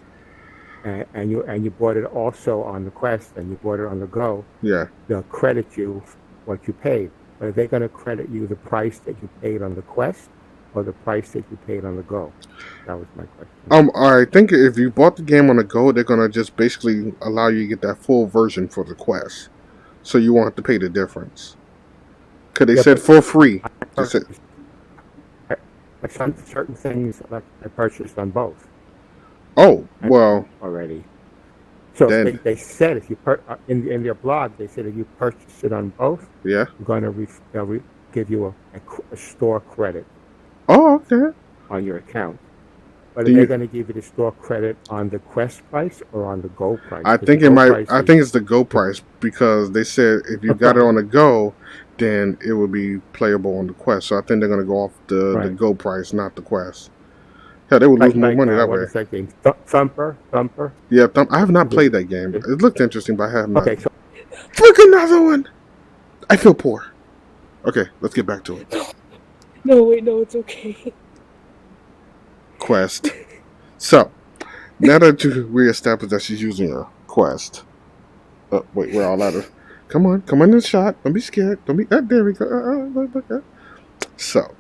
and you bought it also on the Quest and you bought it on the Go, they'll credit you what you paid. But are they going to credit you the price that you paid on the Quest or the price that you paid on the Go? That was my question. I think if you bought the game on the Go, they're going to just basically allow you to get that full version for the Quest. So you won't have to pay the difference. Because they said for free. Certain things like I purchased on both. Oh, well. Already. So they said if you in their blog, they said if you purchase it on both, they're going to give you a store credit. Oh, okay. On your account. But are they going to give you the store credit on the Quest price or on the Go price? I think it's the Go price because they said if you got it on the Go, then it would be playable on the Quest. So I think they're going to go off the Go price, not the Quest. Yeah, they would lose more money that way. What is that game? Thumper? Yeah, I have not played that game. It looked interesting, but I have not. Okay, so fuck another one. I feel poor. Okay, let's get back to it. No, wait, no, it's okay. Quest. So, now that we established that she's using a Quest. Wait, we're all out of. Come on in the shot. Don't be scared. Don't be. There we go. Look. So,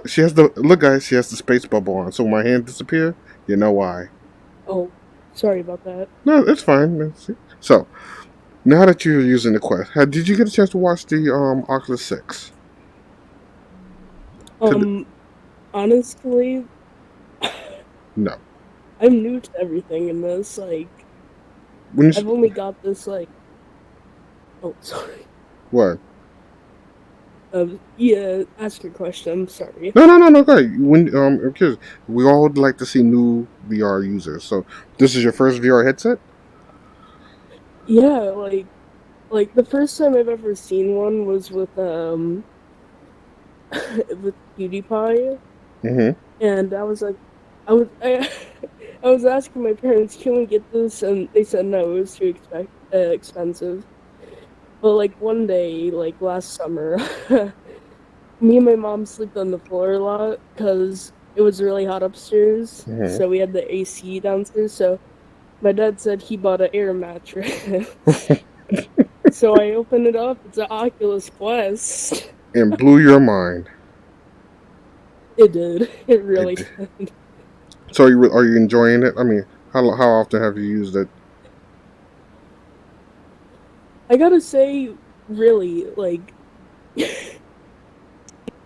she has guys. She has the space bubble on. So when my hand disappear, you know why. Oh, sorry about that. No, it's fine. So, now that you're using the Quest, did you get a chance to watch the Oculus 6? Honestly, no. I'm new to everything in this. Like, I've only got this Oh, sorry. What? Yeah, ask your question. I'm sorry. No. Okay. Because we all would like to see new VR users. So this is your first VR headset? Yeah, like the first time I've ever seen one was with with PewDiePie. Mm-hmm. And I was like, I was asking my parents, can we get this? And they said no, it was too expensive. But like one day, like last summer, me and my mom slept on the floor a lot because it was really hot upstairs. Mm-hmm. So we had the AC downstairs. So my dad said he bought an air mattress. So I opened it up. It's an Oculus Quest. And blew your mind. It did. It really did. So are you enjoying it? I mean, how often have you used it? I gotta say, really, like,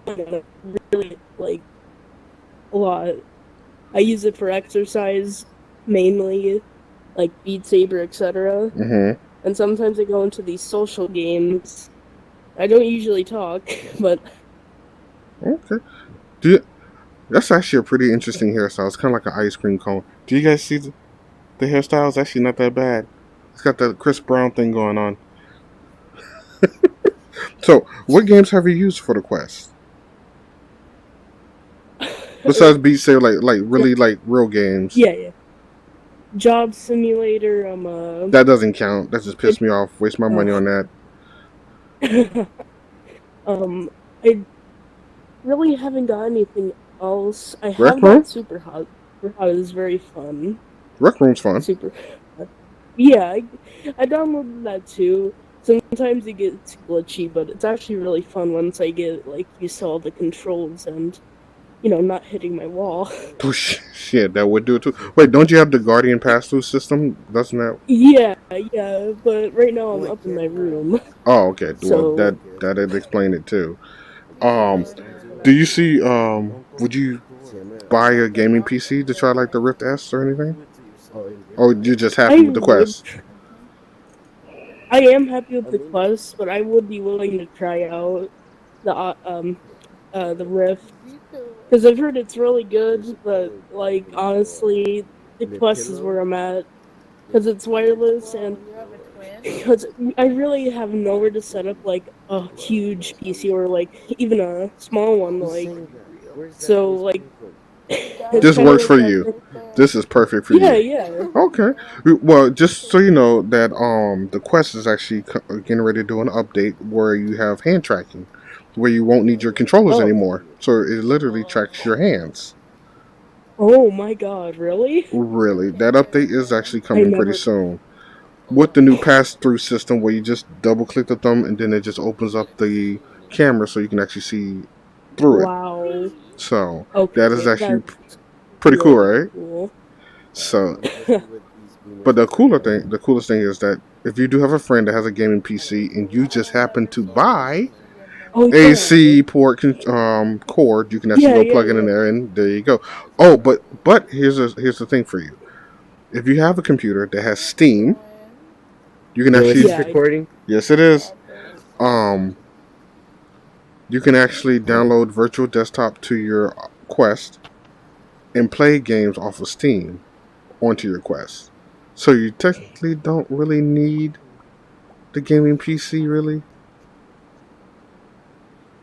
really, like, a lot. I use it for exercise, mainly, like Beat Saber, etc. Mm-hmm. And sometimes I go into these social games. I don't usually talk, but... Okay. That's actually a pretty interesting hairstyle. It's kind of like an ice cream cone. Do you guys see the hairstyle? It's actually not that bad. It's got that Chris Brown thing going on. So, what games have you used for the Quest? Besides Beat Saber, like really like real games. Yeah. Job Simulator. That doesn't count. That just pissed me off. Waste my money on that. I really haven't got anything else. I Rec have Room? got Super Hot. Super Hot is very fun. Rec Room's fun. Super Hot. Yeah, I downloaded that too. Sometimes it gets glitchy, but it's actually really fun once I get like used to all the controls and not hitting my wall. Oh, shit, that would do it too. Wait, don't you have the Guardian pass-through system? Doesn't that? Yeah, but right now I'm up in my room, Oh, okay. Well, so that'd explain it too. Um, do you see? Would you buy a gaming PC to try like the Rift S or anything? Or you're just happy I with the would. Quest? I am happy with the Quest, but I would be willing to try out the Rift because I've heard it's really good. But like honestly, the Quest is where I'm at because it's wireless and because I really have nowhere to set up like a huge PC or like even a small one. Like it's This kind of works like for that you. thing. This is perfect for Yeah, you. yeah. Okay. Well, just so you know that the Quest is actually getting ready to do an update where you have hand tracking, where you won't need your controllers Oh. anymore. So it literally tracks your hands. Oh my God! Really? Really, that update is actually I coming pretty never. soon. With the new pass-through system, where you just double-click the thumb and then it just opens up the camera so you can actually see through it. Wow. So that is Okay, actually that's pretty cool, really right? cool. So, but the coolest thing is that if you do have a friend that has a gaming PC and you just happen to buy Oh yeah. AC port cord, you can actually Yeah, go yeah, plug it in yeah. there, and there you go. Oh, but here's the thing for you. If you have a computer that has Steam, you can Yo, is actually this Yeah, recording? yes, it is. Um, you can actually download Virtual Desktop to your Quest and play games off of Steam onto your Quest. So you technically don't really need the gaming PC, really.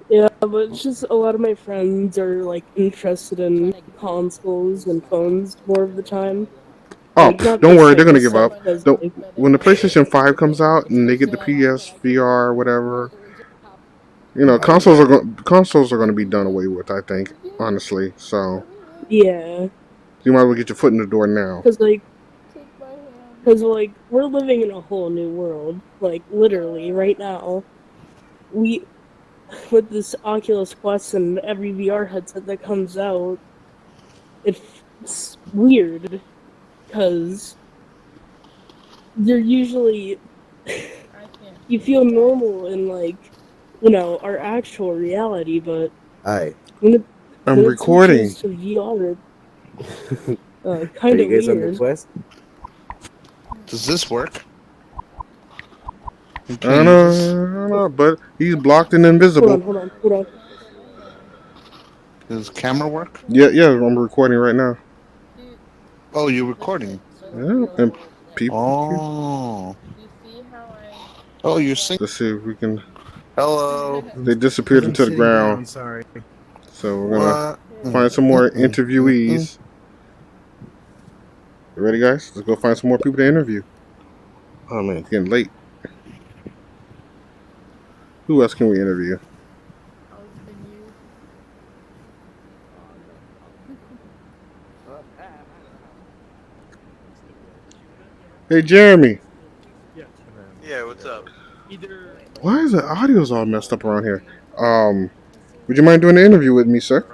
yeah, but it's just a lot of my friends are like interested in consoles and phones more of the time. Oh, Like not don't this worry, they're type gonna of give stuff up. because like When the PlayStation 5 comes out and they get the PS VR or whatever, consoles are gonna be done away with. I think, honestly. So yeah, you might as well get your foot in the door now. because we're living in a whole new world. Like literally right now, we with this Oculus Quest and every VR headset that comes out, it's weird because they're usually you feel normal in like our actual reality, but Hi. when it I'm when it switches recording. to VR, it's Are kind you of guys on the weird. quest? Does this work? I Can don't you know, just? I don't know, but he's blocked and Hold invisible. on, hold on, hold on. Does camera work? Yeah, yeah, I'm recording right now. Oh, you're recording. Yeah, and people can. Oh. Oh, you're singing. Let's see if we can. Hello. They disappeared into the ground. Sorry. So we're gonna What? find some more interviewees. You ready, guys? Let's go find some more people to interview. Oh man, it's getting late. Who else can we interview? Hey, Jeremy. Yeah, what's up? Why is the audio's all messed up around here? Would you mind doing an interview with me, sir?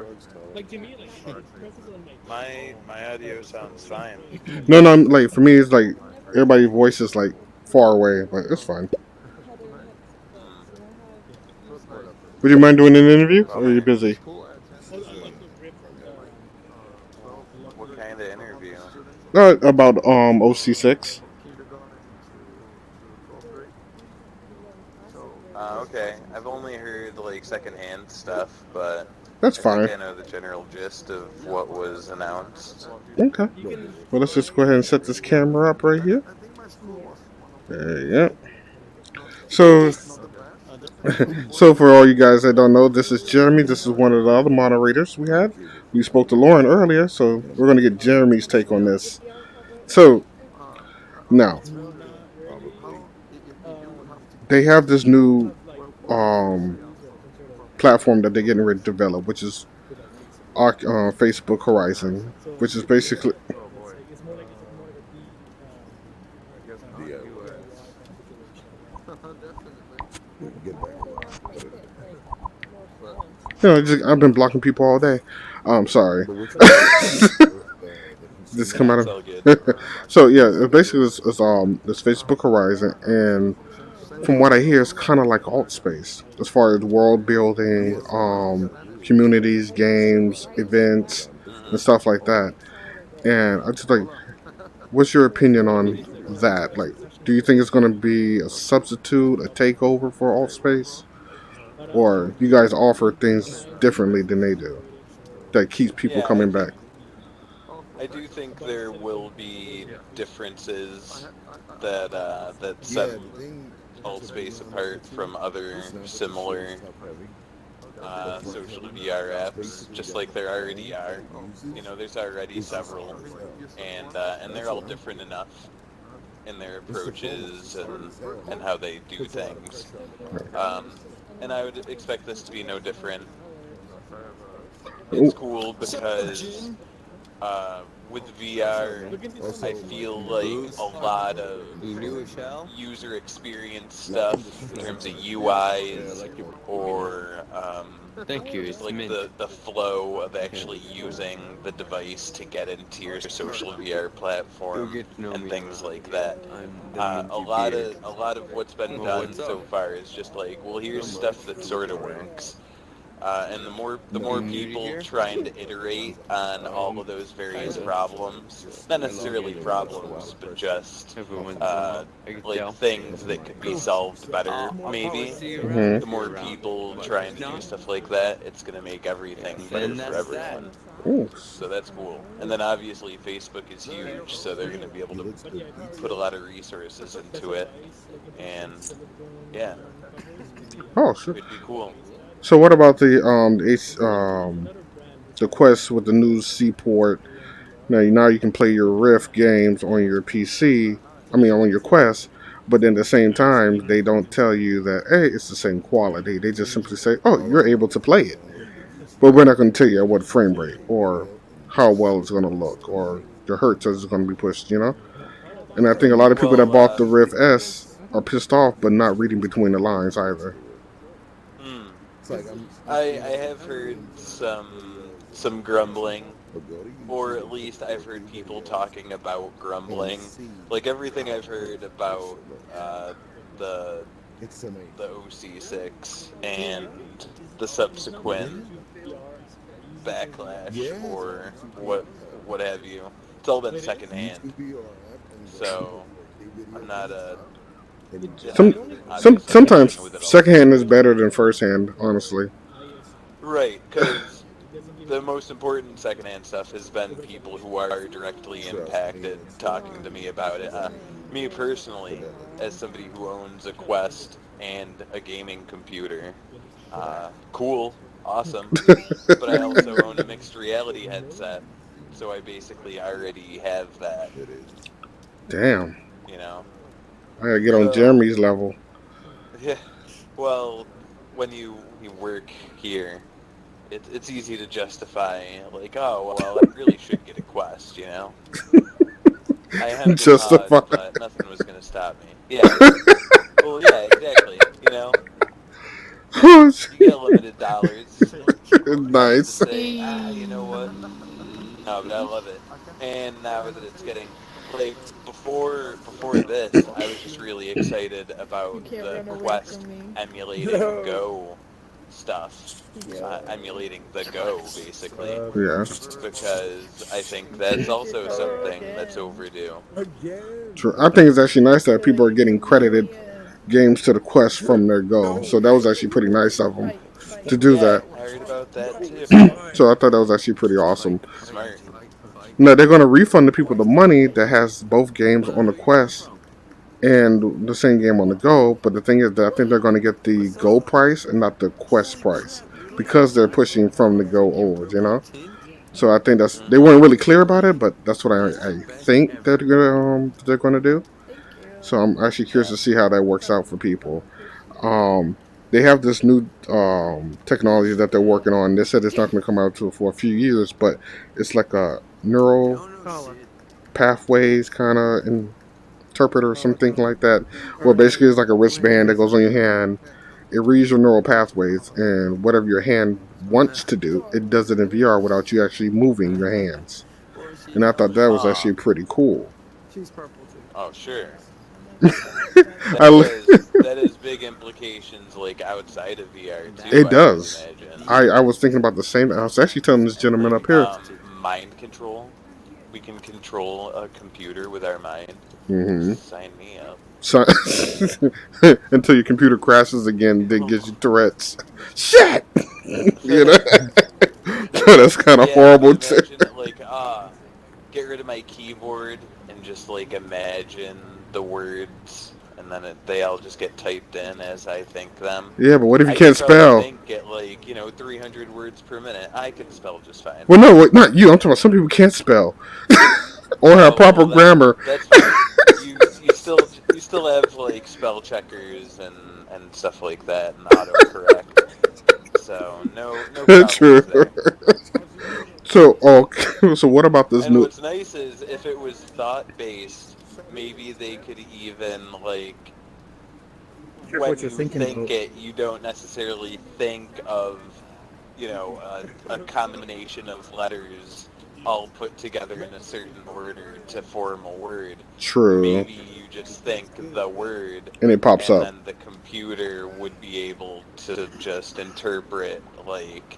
My audio sounds fine. No, no. Like for me, it's like everybody's voice is like far away, but it's fine. Would you mind doing an interview, or are you busy? What kind of interview? About OC6. Okay. I've only heard like secondhand stuff, but That's I think fine. I know the general gist of what was announced. Okay. Well, let's just go ahead and set this camera up right here. There you go. So, so for all you guys that don't know, this is Jeremy. This is one of the other moderators we have. We spoke to Lauren earlier, so we're going to get Jeremy's take on this. So, now they have this new platform that they're getting ready to develop, which is Facebook Horizon, which is basically I've been blocking people all day. I'm sorry. This come out That's all good. of so yeah, basically it's Facebook Horizon, and from what I hear, it's kind of like Altspace as far as world building, communities, games, events, and stuff like that. And I just like, what's your opinion on that? Like, do you think it's going to be a substitute, a takeover for Altspace, or you guys offer things differently than they do that keeps people Yeah, coming back? I do think there will be differences that set Altspace apart from other similar social VR apps, just like there already are. You know, there's already several, and they're all different enough in their approaches and how they do things. And I would expect this to be no different. It's cool because with VR, I feel like a lot of user experience stuff in terms of UIs or just like the flow of actually using the device to get into your social VR platform and things like that. A lot of what's been done so far is just like, well, here's stuff that sort of works. And the more people trying to iterate on all of those various problems, not necessarily problems, but just like things that could be solved better, maybe. The more people trying to do stuff like that, it's going to make everything better for everyone. Ooh. So that's cool. And then obviously Facebook is huge, so they're going to be able to put a lot of resources into it. And yeah, Oh, sure. it'd be cool. So what about the Quest with the new Seaport? Now you can play your Rift games on your PC. I mean, on your Quest, but then at the same time, they don't tell you that hey, it's the same quality. They just simply say, oh, you're able to play it, but we're not going to tell you at what frame rate or how well it's going to look or the hertz is going to be pushed. And I think a lot of people that Well, bought the Rift S are pissed off, but not reading between the lines either. hmm. I have heard some grumbling, or at least I've heard people talking about grumbling. Like everything I've heard about the the OC6 and the subsequent backlash or what have you. It's all been secondhand, so I'm not Some, obviously sometimes agreeing with it all. secondhand is better than firsthand, honestly. Right, because the most important secondhand stuff has been people who are directly impacted talking to me about it. Me personally, as somebody who owns a Quest and a gaming computer, cool, awesome. But I also own a mixed reality headset, so I basically already have that. Damn. You know. I gotta get on So Jeremy's level. yeah, well, when you work here, it's easy to justify, like, oh, well, I really should get a Quest, you know? I hemmed and Justify. hawed, but nothing was going to stop me. Yeah. Well, yeah, exactly, you know? Oh, You get limited dollars. I get to nice. say, you know what? No, but I love it. And now that it's getting, like, before this, I was just really excited about the Quest emulating Go stuff. Emulating the Go, basically. Yeah. Because I think that's also something that's overdue. True. I think it's actually nice that people are getting credited games to the Quest from their Go. So that was actually pretty nice of them to do Yeah, that. I heard about that too. So I thought that was actually pretty awesome. Smart. Now they're going to refund the people the money that has both games on the Quest and the same game on the Go. But the thing is that I think they're going to get the Go price and not the Quest price because they're pushing from the Go over. So I think they weren't really clear about it, but that's what I think that they're gonna do. So I'm actually curious Yeah. to see how that works out for people. Um, they have this new technology that they're working on. They said it's not going to come out for a few years, but it's like a neural pathways kind of interpreter or something like that, where basically it's like a wristband that goes on your hand. It reads your neural pathways, and whatever your hand wants to do, it does it in VR without you actually moving your hands. And I thought that was actually pretty cool. Oh, sure. I, That has big implications, like outside of VR too. it I would does. imagine. I was thinking about the same. I was actually telling this gentleman up Like here. mind control. We can control a computer with our mind. Mm-hmm. Sign me up. So, until your computer crashes again, that gives you Tourette's. Shit. You know, that's kind of horrible too. Imagine like get rid of my keyboard and just like imagine the words, and then they all just get typed in as I think them. Yeah, but what if you I can't can probably spell? think at like 300 words per minute. I can spell just fine. Well, no, wait, not you. I'm talking about some people can't spell or have proper grammar. That's fine. You still have like spell checkers and stuff like that and autocorrect. So no problems True. there. So what about this And new? what's nice is if it was thought based, maybe they could even like when you think it, you don't necessarily think of a combination of letters all put together in a certain order to form a word. True. Maybe you just think the word, and it pops up. And then the computer would be able to just interpret like,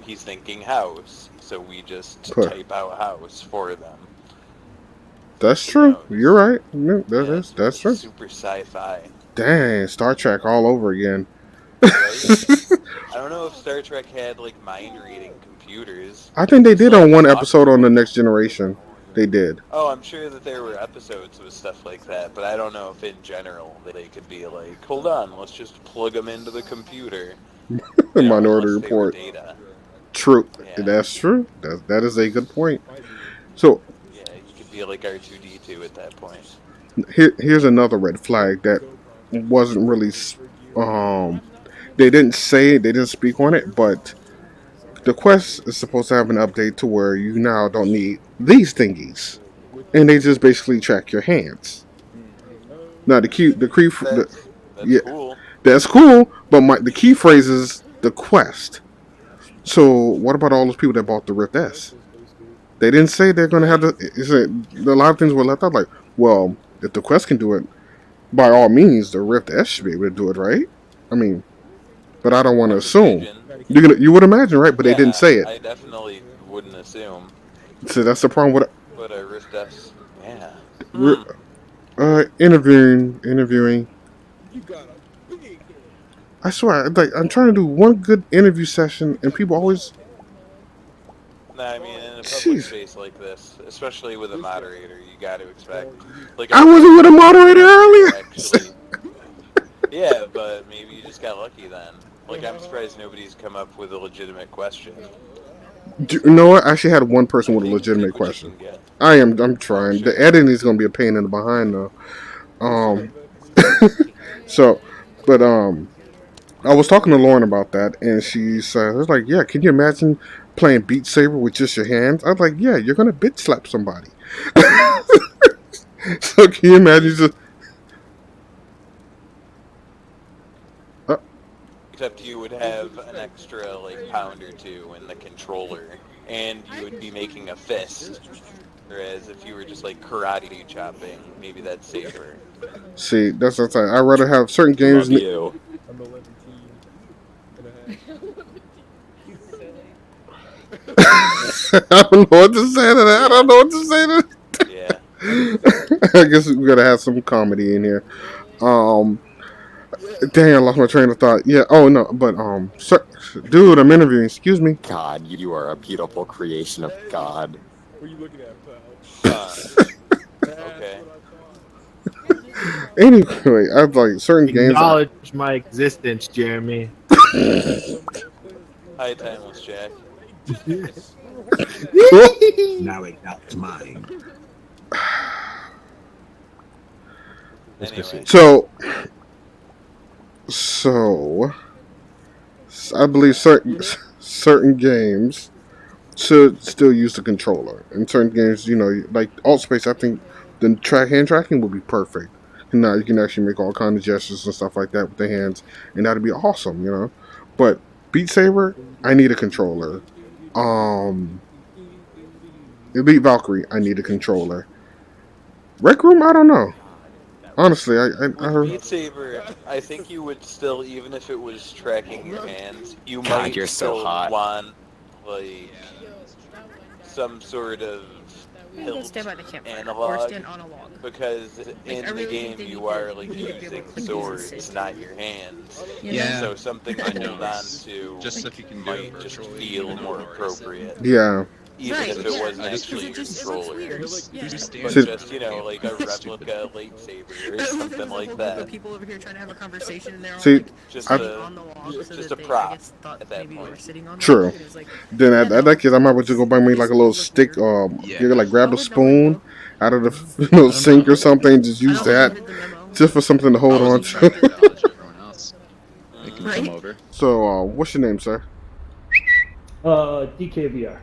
he's thinking house, so we just type out house for them. That's true. You're right. No, that's true. Super sci-fi. Dang, Star Trek all over again. Right? I don't know if Star Trek had like mind reading computers. I think they did on one episode on the Next Generation. They did. Oh, I'm sure that there were episodes with stuff like that, but I don't know if in general they could be like, hold on, let's just plug them into the computer. Minority Report. Data. True. Yeah. That's true. That is a good point. So yeah, you could be like R2D2 at that point. Here's another red flag that wasn't really they didn't say it, they didn't speak on it, but the Quest is supposed to have an update to where you now don't need these thingies, and they just basically track your hands. Now the key cool. That's cool, but the key phrase is the Quest. So what about all those people that bought the Rift S? They didn't say they're going to have a lot of things were left out. Like, well, if the Quest can do it, by all means, the Rift S should be able to do it, right? I mean, but I don't want to assume. You would imagine, right? But they didn't say it. I definitely wouldn't assume. So that's the problem with. But a Rift S, yeah. Interviewing. I swear, like I'm trying to do one good interview session, and people always. Nah, I mean, in a public space like this, especially with a moderator, you got to expect. Like, I wasn't with a moderator earlier. Actually, yeah, but maybe you just got lucky then. Like, I'm surprised nobody's come up with a legitimate question. You know what? I actually had one person with a legitimate question. I'm trying. The editing is going to be a pain in the behind, though. I was talking to Lauren about that, and she said, "I was like, yeah, can you imagine playing Beat Saber with just your hands?" I was like, "Yeah, you're gonna bitch slap somebody." So can you imagine just? Except you would have an extra like pound or two in the controller, and you would be making a fist. Whereas if you were just like karate chopping, maybe that's safer. See, that's what I'm saying. I'd rather have certain games. Love you. I don't know what to say to that. I don't know what to say to that. Yeah. I guess we gotta have some comedy in here. Dang, I lost my train of thought. Yeah. Oh no, but sir, dude, I'm interviewing. Excuse me. God, you are a beautiful creation of God. What are you looking at, pal? Okay. Anyway, I've like certain games. Acknowledge my existence, Jeremy. Hi, Timeless Jack. Now acknowledge mine. Anyway. So So I believe certain games should still use the controller. In certain games, like Altspace, I think the hand tracking would be perfect. And now you can actually make all kinds of gestures and stuff like that with the hands, and that'd be awesome. But Beat Saber, I need a controller. Um, Elite Valkyrie, I need a controller. Rec Room, I don't know. Honestly, With Beat Saber, I think you would still, even if it was tracking your hands, you might you're so still hot. want like some sort of hilt analog, because in the game you are like using swords, not your hands. Yeah. So something to hold on to might just feel more appropriate. Yeah. Even if it wasn't actually your controller. But just, like a replica lightsaber or something like that. People over here trying to have a conversation and they're all See, like just on the wall, just a prop at that point. True. Then at that case, I might just go buy me like a little stick. You like grab a spoon out of the sink or something, and just use that just for something to hold on to. They can come over. So, what's your name, sir? DKVR.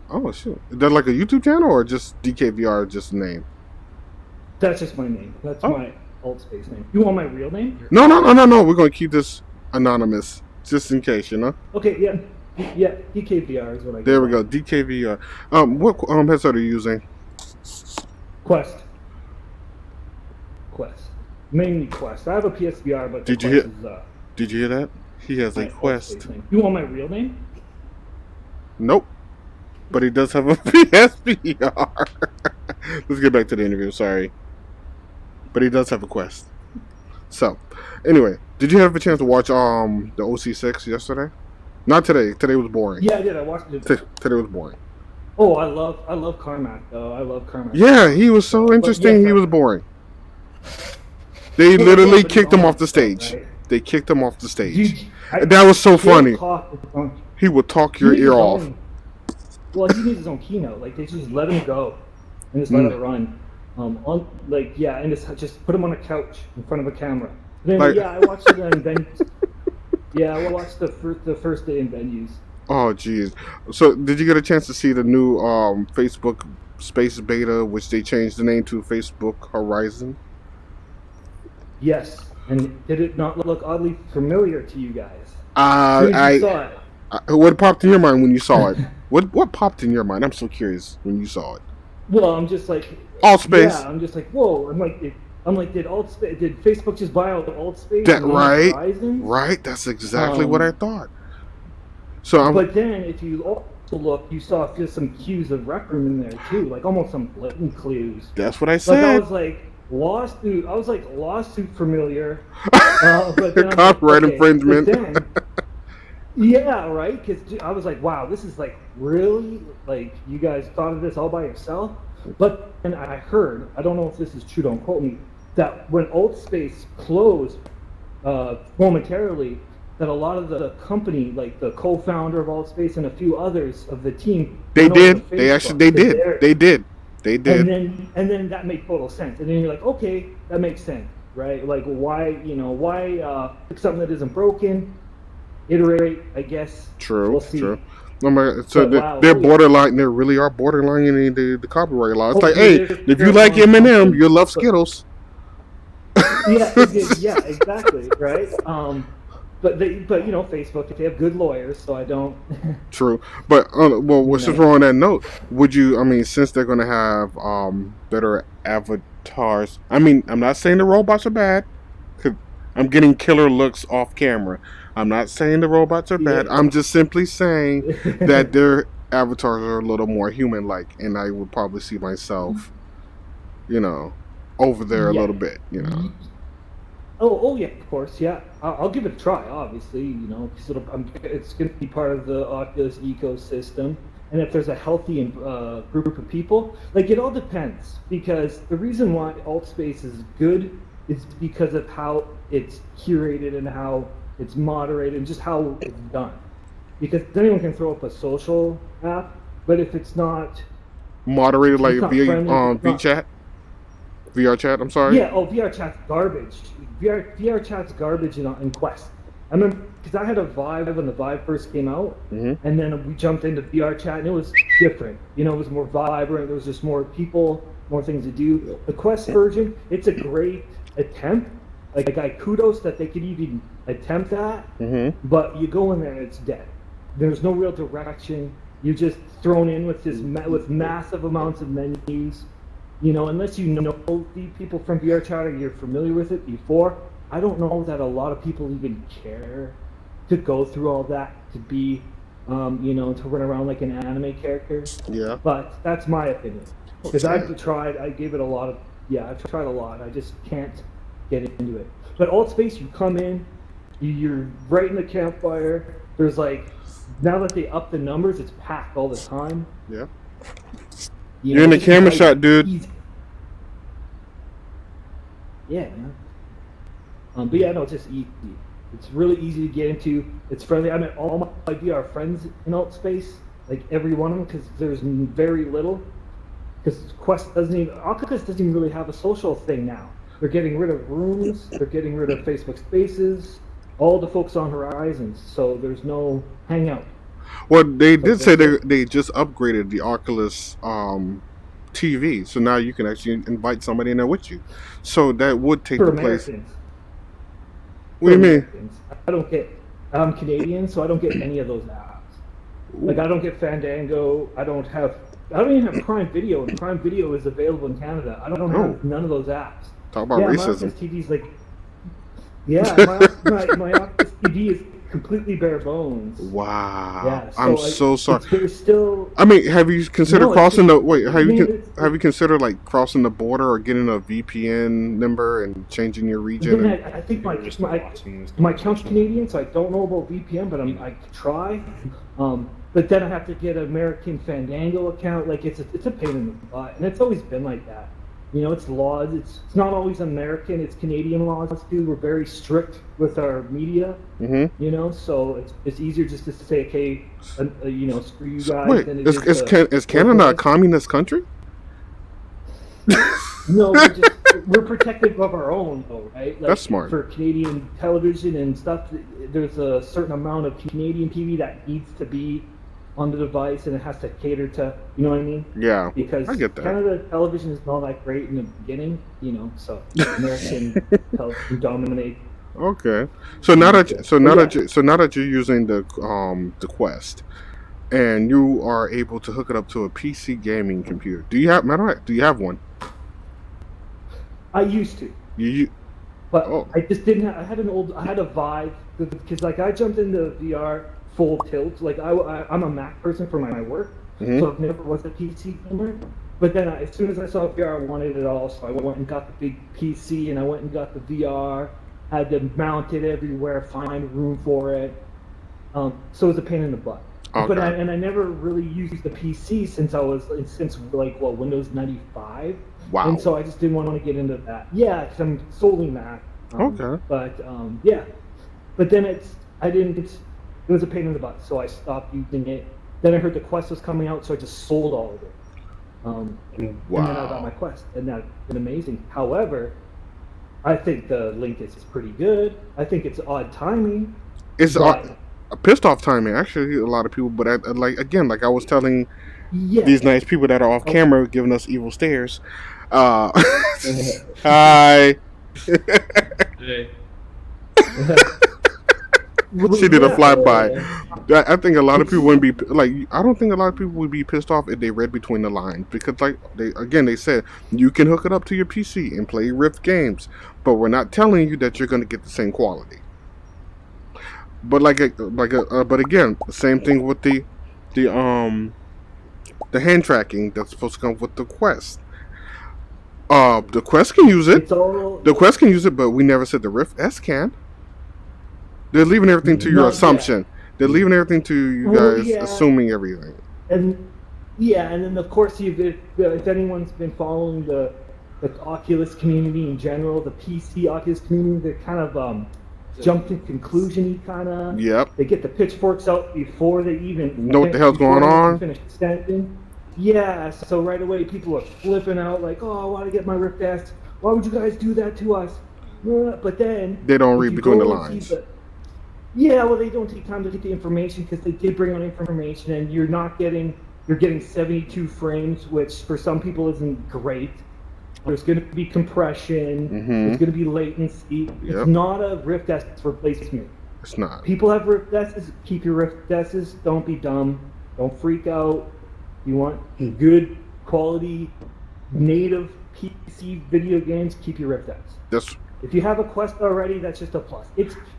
Oh shoot, is that like a YouTube channel or just DKVR, just a name? That's just my name. That's my Atlspace name. You want my real name? No. We're gonna keep this anonymous, just in case, Okay, yeah. DKVR is what I. There we go, DKVR. What headset are you using? Quest. Mainly Quest. I have a PSVR, but Did you hear that? He has a Quest. You want my real name? Nope. But he does have a PSVR. Let's get back to the interview. Sorry. But he does have a Quest. So, anyway, did you have a chance to watch the Oc6 yesterday? Not today. Today was boring. Yeah, I did. I watched it. Today was boring. Oh, I love Carmack though. I love Carmack. Yeah, he was so interesting. He was boring. They literally kicked him off the stage. Right? They kicked him off the stage. That was so funny. He would talk your ear off. Well, he needs his own keynote. Like, they just let him go and just let it run. And just put him on a couch in front of a camera. Then, I watched it in venues. Yeah, I watched the first day in venues. Oh, jeez. So, did you get a chance to see the new Facebook Space Beta, which they changed the name to Facebook Horizon? Yes. And did it not look oddly familiar to you guys? I saw it. What popped in your mind when you saw it? What popped in your mind? I'm so curious when you saw it. Well, I'm just like Altspace. Yeah, I'm just like, whoa. I'm like, did Facebook just buy out Altspace? That right? Right. That's exactly what I thought. So, but then if you also look, you saw just some cues of Rec Room in there too, like almost some blatant clues. That's what I said. Like I was like lawsuit. I was like lawsuit familiar. But then copyright infringement. Yeah, right. Because I was like, wow, this is like really like you guys thought of this all by yourself. But and I heard, I don't know if this is true, don't quote me, that when Altspace closed momentarily, that a lot of the company, like the co-founder of Altspace and a few others of the team, they did. They did. And then that made total sense. And then you're like, okay, that makes sense, right? Like why fix something that isn't broken? Iterate, I guess. True. We'll see. True. So they're borderline. They really are borderline in the copyright law. It's like, hey, if you like Eminem, you'll love Skittles. Yeah, exactly, right. But Facebook, if they have good lawyers, so I don't. True, but since we're on that note, would you? I mean, since they're going to have better avatars. I mean, I'm not saying the robots are bad. I'm getting killer looks off camera. I'm not saying the robots are bad. I'm just simply saying that their avatars are a little more human-like, and I would probably see myself, over there a little bit, Oh yeah, of course, yeah. I'll give it a try, obviously, because it's going to be part of the Oculus ecosystem. And if there's a healthy group of people, like it all depends. Because the reason why Altspace is good is because of how it's curated and how it's moderated and just how it's done. Because anyone can throw up a social app, but if it's not moderated like via VChat. VR chat. I'm sorry. Yeah. Oh, VR chat's garbage. VR chat's garbage in Quest. I remember because I had a Vive when the Vive first came out, and then we jumped into VR chat, and it was different. You know, it was more vibrant. There was just more people, more things to do. The Quest version, it's a great attempt. Like I kudos that they could even attempt that, but you go in there and it's dead. There's no real direction. You're just thrown in with with massive amounts of menus. You know, unless you know the people from VR chat or you're familiar with it before, I don't know that a lot of people even care to go through all that to be, you know, to run around like an anime character. Yeah. But that's my opinion. Because Okay. I've tried, I gave it a lot of, I've tried a lot. I just can't get into it. But Atlspace, you come in, you're right in the campfire. There's like, now that they up the numbers, it's packed all the time. Yeah. You You're in know, the camera shot, dude. easy. Yeah, man. But yeah, no, it's just easy. It's really easy to get into. It's friendly. I met all my VR friends in Atlspace, like every one of them, because there's very little. Because Oculus doesn't even really have a social thing now. They're getting rid of rooms. They're getting rid of Facebook Spaces. All the folks on Horizons, so there's no hangout. Well, they did say they just upgraded the Oculus TV, so now you can actually invite somebody in there with you. So that would take For the place. Americans. What do you mean? Americans. I don't get. I'm Canadian, so I don't get any of those apps. Like I don't get Fandango. I don't even have Prime Video, and Prime Video is available in Canada. I don't have none of those apps. Talk about My racism. Oculus TV's like. Yeah, my Oculus TV is completely bare bones. Wow. Yeah, I'm so sorry. There's still. I mean, have you considered No, crossing the wait? I mean, Have you considered like crossing the border or getting a VPN number and changing your region? Then I think my account's Canadian, so I don't know about VPN, but I could try. But then I have to get an American Fandango account. Like it's a pain in the butt, and it's always been like that. You know, it's laws. It's not always American. It's Canadian laws too. We're very strict with our media. You know, so it's easier just to say, okay, you know, screw you guys. Wait, than is Canada a communist country? No, we're protective of our own, though, right? Like, That's smart. For Canadian television and stuff, there's a certain amount of Canadian TV that needs to be on the device, and it has to cater to, you know what I mean? Yeah, because I get that. Canada television is not that great in the beginning, you know, so American television dominate. Okay, so now that you're using the Quest, and you are able to hook it up to a PC gaming computer, do you have one? I used to. But I just didn't have, I had a Vive, because like I jumped into VR full tilt. Like I'm a Mac person for my work, so I've never was a PC gamer. But then as soon as I saw VR, I wanted it all, so I went and got the big PC, and I went and got the VR, had to mount it everywhere, find room for it. So it was a pain in the butt. Okay. But I never really used the PC since Windows 95. Wow. And so I just didn't want to get into that. Yeah, because I'm solely Mac. Okay. But yeah. But then it was a pain in the butt, so I stopped using it. Then I heard the Quest was coming out, so I just sold all of it. And then I got my Quest, and that's been amazing. However, I think the link is pretty good. I think it's odd timing. It's pissed off timing, actually, a lot of people. But like I was telling these nice people that are off camera giving us evil stares. Hi. She did a flyby. I think a lot of people wouldn't be like. I don't think a lot of people would be pissed off if they read between the lines, because they said you can hook it up to your PC and play Rift games, but we're not telling you that you're going to get the same quality. But but again, same thing with the hand tracking that's supposed to come with the Quest. The Quest can use it. The Quest can use it, but we never said the Rift S can. They're leaving everything to your assumption. They're leaving everything to you guys, assuming everything. And then of course, if anyone's been following the Oculus community in general, the PC Oculus community, they're kind of jumped to conclusion-y kind of. Yep. They get the pitchforks out before they even know what the hell's going on. Finish standing. Yeah, so right away people are flipping out like, oh, I want to get my Rift S. Why would you guys do that to us? But then They don't if read you between the go and see lines. yeah, well, they don't take time to get the information because they did bring out information, and you're getting 72 frames, which for some people isn't great. There's going to be compression. There's going to be latency. Yep. It's not a Rift S replacement. It's not. People have Rift S's. Keep your Rift S's. Don't be dumb. Don't freak out. You want good quality native PC video games, keep your Rift S. If you have a Quest already, that's just a plus.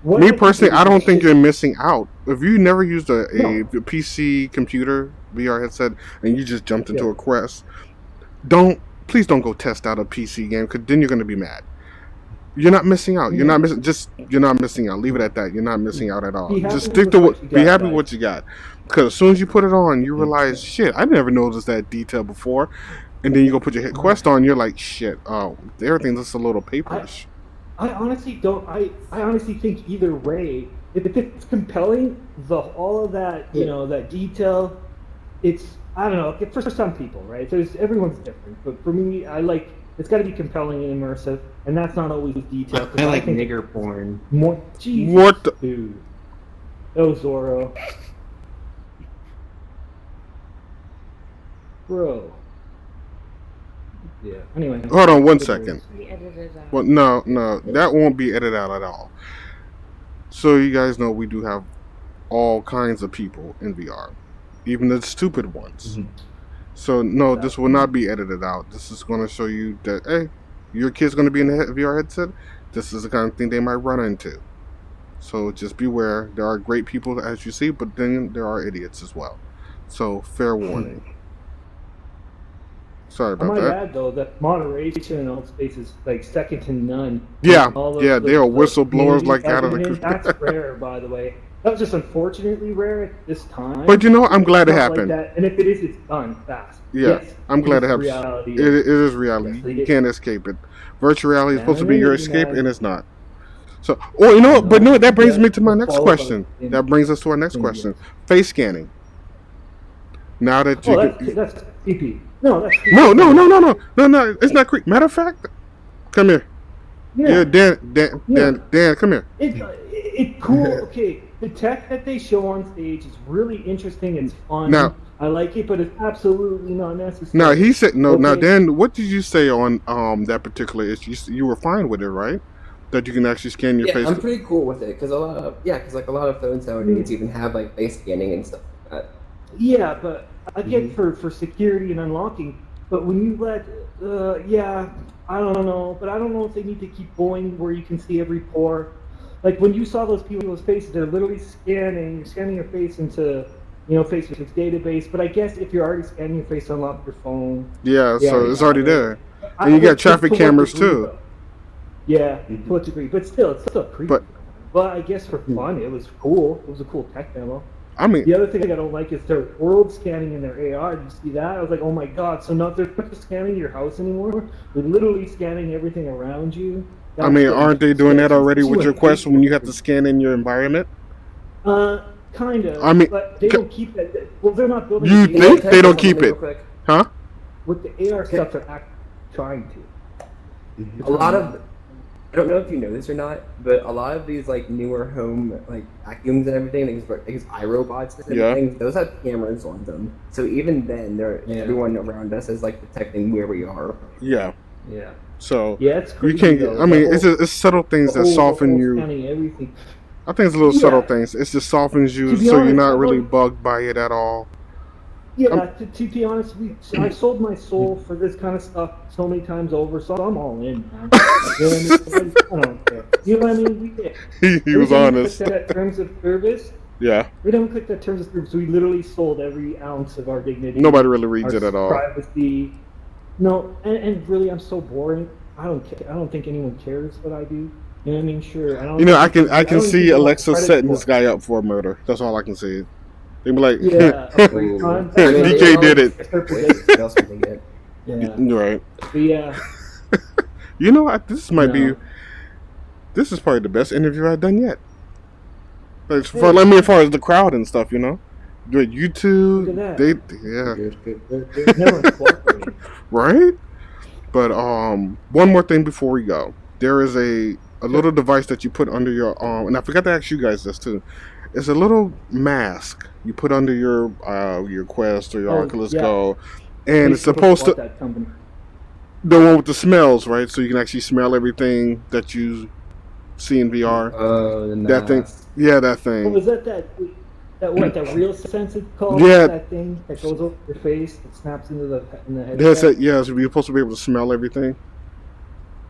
Me personally, I don't think you're missing out. If you never used a PC computer VR headset and you just jumped into a Quest, please don't go test out a PC game, because then you're going to be mad. You're not missing out. You're not missing out. Leave it at that. You're not missing out at all. Just stick to be happy with what you got. Because as soon as you put it on, you realize, shit, I never noticed that detail before. And then you go put your Quest on, you're like, shit, oh, everything's just a little paperish. I honestly don't. I honestly think either way, if it's compelling, all of that, that detail, I don't know. For some people, right? Everyone's different. But for me, it's got to be compelling and immersive, and that's not always detailed. I like nigger porn. More, Jesus, what the? Dude. Oh, Zorro. Bro. Yeah. Anyway. Hold on 1 second. Well, no, that won't be edited out at all. So you guys know we do have all kinds of people in VR, even the stupid ones. So no, this will not be edited out. This is going to show you that, hey, your kid's going to be in a VR headset. This is the kind of thing they might run into. So just beware. There are great people as you see, but then there are idiots as well. So fair warning. Sorry about that. I might add though that moderation in Atlspace is like second to none. Yeah, they are whistleblowers like out of the. That's rare, by the way. That was just unfortunately rare at this time. But I'm glad it happened. Like and if it is, it's done fast. Yeah, yes, I'm glad it happened. It is reality. You can't escape it. Virtual reality is supposed to be your escape, and it's not. So, you know what? But no, that brings me to my next question. That brings us to our next question: face scanning. Now that that's creepy. No, that's creepy. No. It's not creepy. Matter of fact, come here. Yeah, Dan, come here. It's cool. Okay, the tech that they show on stage is really interesting and fun. Now, I like it, but it's absolutely not necessary. Now he said no. Okay. Now Dan, what did you say on that particular issue? You were fine with it, right? That you can actually scan your face. I'm pretty cool with it because a lot of phones nowadays even have like face scanning and stuff like that. Yeah, but I get for security and unlocking. But when you let, I don't know. But I don't know if they need to keep going where you can see every pore. Like when you saw those people's faces, they're literally scanning your face into, Facebook's database. But I guess if you're already scanning your face, unlock your phone. Yeah, so it's already there. And you got traffic cameras too. Yeah, to what degree? But still, it's still creepy. But I guess for fun, it was cool. It was a cool tech demo. I mean, the other thing I don't like is their world scanning in their AR. Did you see that? I was like, oh my god! So they're not just scanning your house anymore. They're literally scanning everything around you. I mean, aren't they doing that already with your Quest when you have to scan in your environment? Kind of. I mean, but they don't keep that. Well, they're not building. You think they don't keep it? Huh? With the AR stuff, they're trying to. A lot of. I don't know if you know this or not, but a lot of these like newer home like vacuums and everything, these iRobots and everything, those have cameras on them. So even then, everyone around us is like detecting where we are. Yeah. Yeah. So it's you can't. I mean, it's subtle things that soften you. Everything. I think it's a little subtle things. It just softens you, so you're not really bugged by it at all. Yeah, to be honest, I sold my soul for this kind of stuff so many times over, so I'm all in, man. You know what I mean? I don't care. You know what I mean? He was honest. That terms of service. Yeah. We don't click that terms of service. We literally sold every ounce of our dignity. Nobody really reads it at all. Privacy. No, and really, I'm so boring. I don't care. I don't think anyone cares what I do. You know what I mean? Sure. I can see Alexa setting this guy up for a murder. That's all I can see. They'd be like, DK did it. Yeah. Right. But yeah. You know what? This is probably the best interview I've done yet. Like, as far as the crowd and stuff, With YouTube, Look at they that. Never cooperating. right. But one more thing before we go. There is a little device that you put under your and I forgot to ask you guys this too. It's a little mask you put under your Quest or your Oculus Go, and it's supposed to that company. the one with the smells, right? So you can actually smell everything that you see in VR. Oh, the that thing, mask. yeah, that Oh, thing. is that real sense it's called? Yeah. That thing that goes over your face that snaps into the headset. That's it. Yeah, so you're supposed to be able to smell everything.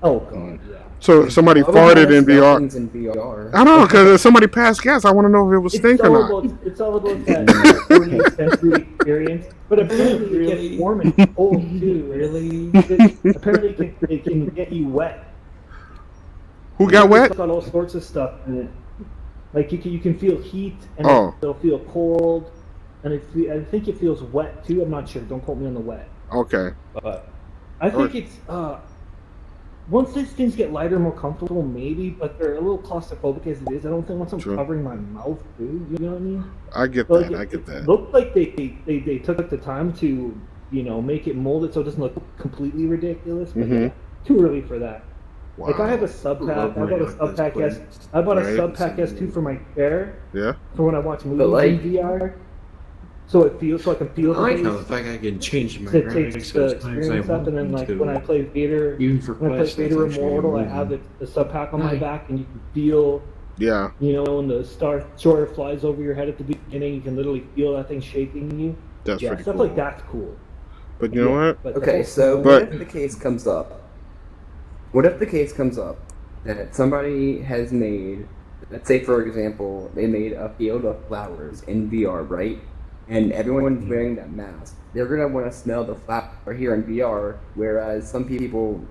Oh god, yeah. So somebody Why would you farted wanna in smell VR. things in VR? I don't know, because somebody passed gas. I want to know if it was stink or not. It's all about that 48 sensory experience. But apparently it gets warm and cold too. Really? Apparently it can get you wet. Who got wet? It's got all sorts of stuff in it. Like you can feel heat and it'll feel cold, and I think it feels wet too. I'm not sure. Don't quote me on the wet. Okay. But I think it's once these things get lighter, more comfortable, maybe. But they're a little claustrophobic as it is. I don't think once I'm covering my mouth too. You know what I mean? I get Like, that. I get that. It looked like they took the time to make it molded so it doesn't look completely ridiculous. But yeah, too early for that. Wow. Like I have a sub pack. I bought a sub pack S. I bought a sub pack S2 for my chair. Yeah. For when I watch movies in VR. So I can feel the I like bass. how the fact I can change my It graphics takes the as times I experience up, and then want like to. when I play Vader, Even for when I play Quest, Vader that's actually Immortal, I amazing. have the sub pack on my Hi. back, and you can feel. Yeah. When the Star Destroyer flies over your head at the beginning, you can literally feel that thing shaking you. That's pretty stuff cool. like that's cool. But you know what? But Okay, so what if the case comes up? What if the case comes up that somebody has made, let's say for example, they made a field of flowers in VR, right? And everyone's wearing that mask. They're gonna want to smell the flower here in VR, whereas some people,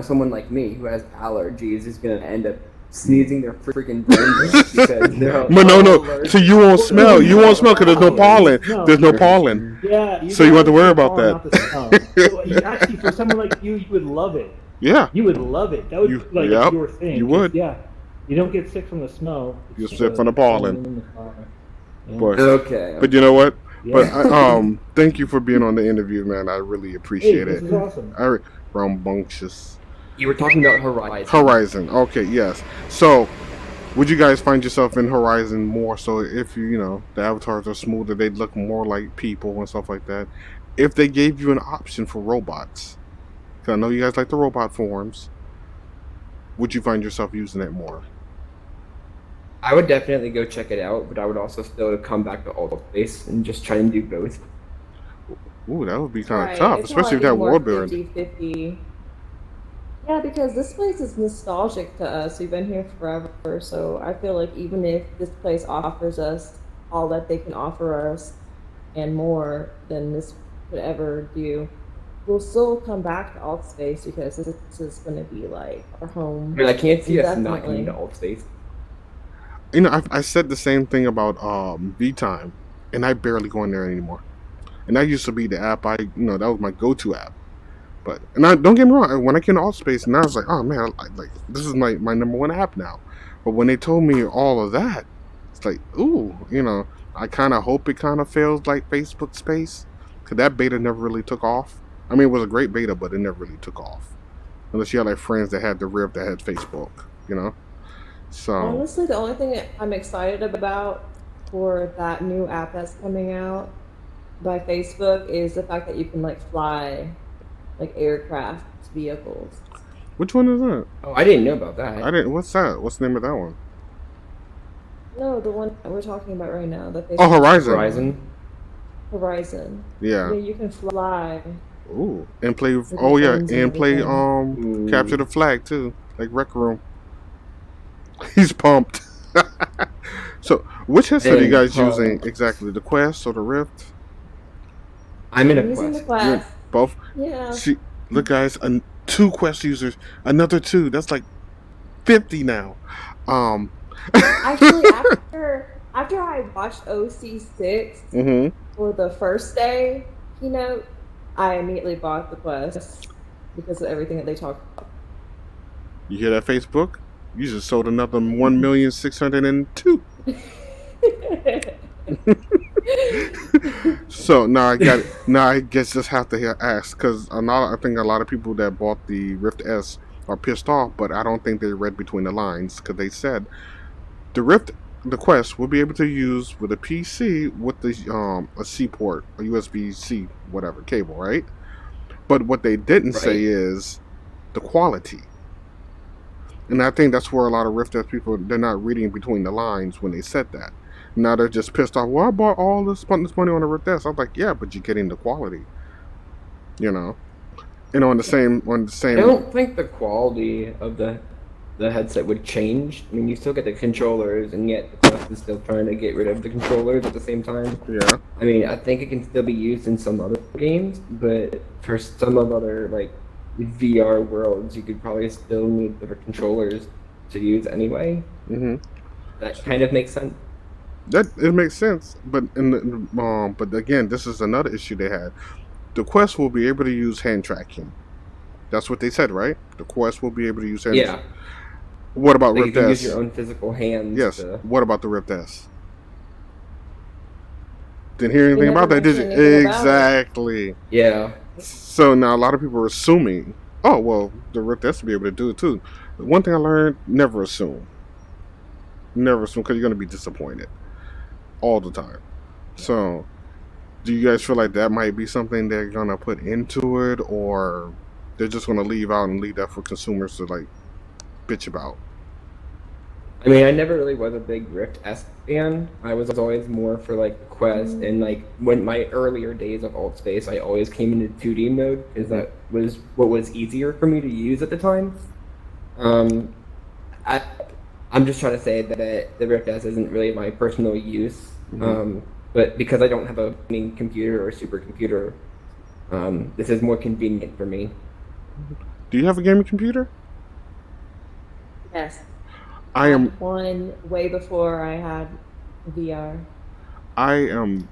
someone like me who has allergies is gonna end up sneezing their freaking brains out because they're But no. So you won't smell. You won't smell because there's no pollen. There's no pollen. Yeah. So you don't have to worry about Not that. the smell. So actually, for someone like you would love it. Yeah. You would love it. That would be yep, your thing. you would. Yeah. You don't get sick from the smell. You sick from the pollen. But, okay. But you know what? Yeah. But thank you for being on the interview, man. I really appreciate this it. is awesome. You Rambunctious. were talking about Horizon. Horizon. Okay, yes. So, would you guys find yourself in Horizon more so if the avatars are smoother, they'd look more like people and stuff like that? If they gave you an option for robots, because I know you guys like the robot forms, would you find yourself using it more? I would definitely go check it out, but I would also still come back to Atlspace and just try and do both. Ooh, that would be kind of tough, especially if that world building. 50-50. Yeah, because this place is nostalgic to us. We've been here forever, so I feel like even if this place offers us all that they can offer us and more than this could ever do, we'll still come back to Atlspace because this is going to be like our home. But I can't see us Definitely. not coming to Atlspace. I said the same thing about V-Time, and I barely go in there anymore. And that used to be the app that was my go-to app. But don't get me wrong, when I came to Atlspace, and I was like, oh man, this is my number one app now. But when they told me all of that, it's like, ooh, I kind of hope it kind of fails like Facebook Space, because that beta never really took off. I mean, it was a great beta, but it never really took off. Unless you had like friends that had the Rift that had Facebook, So Honestly, the only thing I'm excited about for that new app that's coming out by Facebook is the fact that you can fly aircraft vehicles. which one is that? Oh, I didn't know about that. I didn't. What's that? What's the name of that one? No, the one that we're talking about right now. The Oh, Horizon. Horizon. Yeah. Yeah, you can fly. Ooh, and play. With Oh your yeah, friends and play everything. capture the flag too, like Rec Room. He's pumped. So, which headset are you guys using exactly? The Quest or the Rift? I'm in a using Quest. the Quest. Both. Yeah. See, look, guys, 2 Quest users, another 2. That's like 50 now. Actually, after I watched Oc6 for the first day keynote, I immediately bought the Quest because of everything that they talked about. You hear that, Facebook? You just sold another 1,602,000. So now I got it. Now I guess just have to ask because I think a lot of people that bought the Rift S are pissed off, but I don't think they read between the lines because they said the Quest will be able to use with a PC with the a C port, a USB C whatever cable, right? But what they didn't say Right. is the quality. And I think that's where a lot of Rift S people, they're not reading between the lines when they said that. Now they're just pissed off. Well, I bought all this, spent this money on a Rift S. I was like, yeah, but you're getting the quality, you know. And on the I same. don't think the quality of the headset would change. I mean, you still get the controllers, and yet the Quest is still trying to get rid of the controllers at the same time. Yeah. I mean, I think it can still be used in some other games, but for some of other like VR worlds, you could probably still need the controllers to use anyway. Mm-hmm. That kind of makes sense. That it makes sense, but but again, this is another issue they had. The Quest will be able to use hand tracking. That's what they said, right? The Quest will be able to use hand. Yeah. What about like Rift you can S? use your own physical hands. Yes. What about the Rift S? Didn't hear anything never about that, did you? mentioned anything about it. Exactly. Yeah. So now a lot of people are assuming, oh well, the Rift S will be able to do it too. But one thing I learned: never assume. Never assume because you're going to be disappointed all the time. So, do you guys feel like that might be something they're going to put into it, or they're just going to leave out and leave that for consumers to like bitch about? I mean, I never really was a big Rift S fan. I was always more for like the Quest, and like when my earlier days of Atlspace, I always came into 2D mode because that was what was easier for me to use at the time. I'm just trying to say that the Rift S isn't really my personal use, but because I don't have a gaming computer or a supercomputer, this is more convenient for me. Do you have a gaming computer? Yes. I am one way before I had VR. I am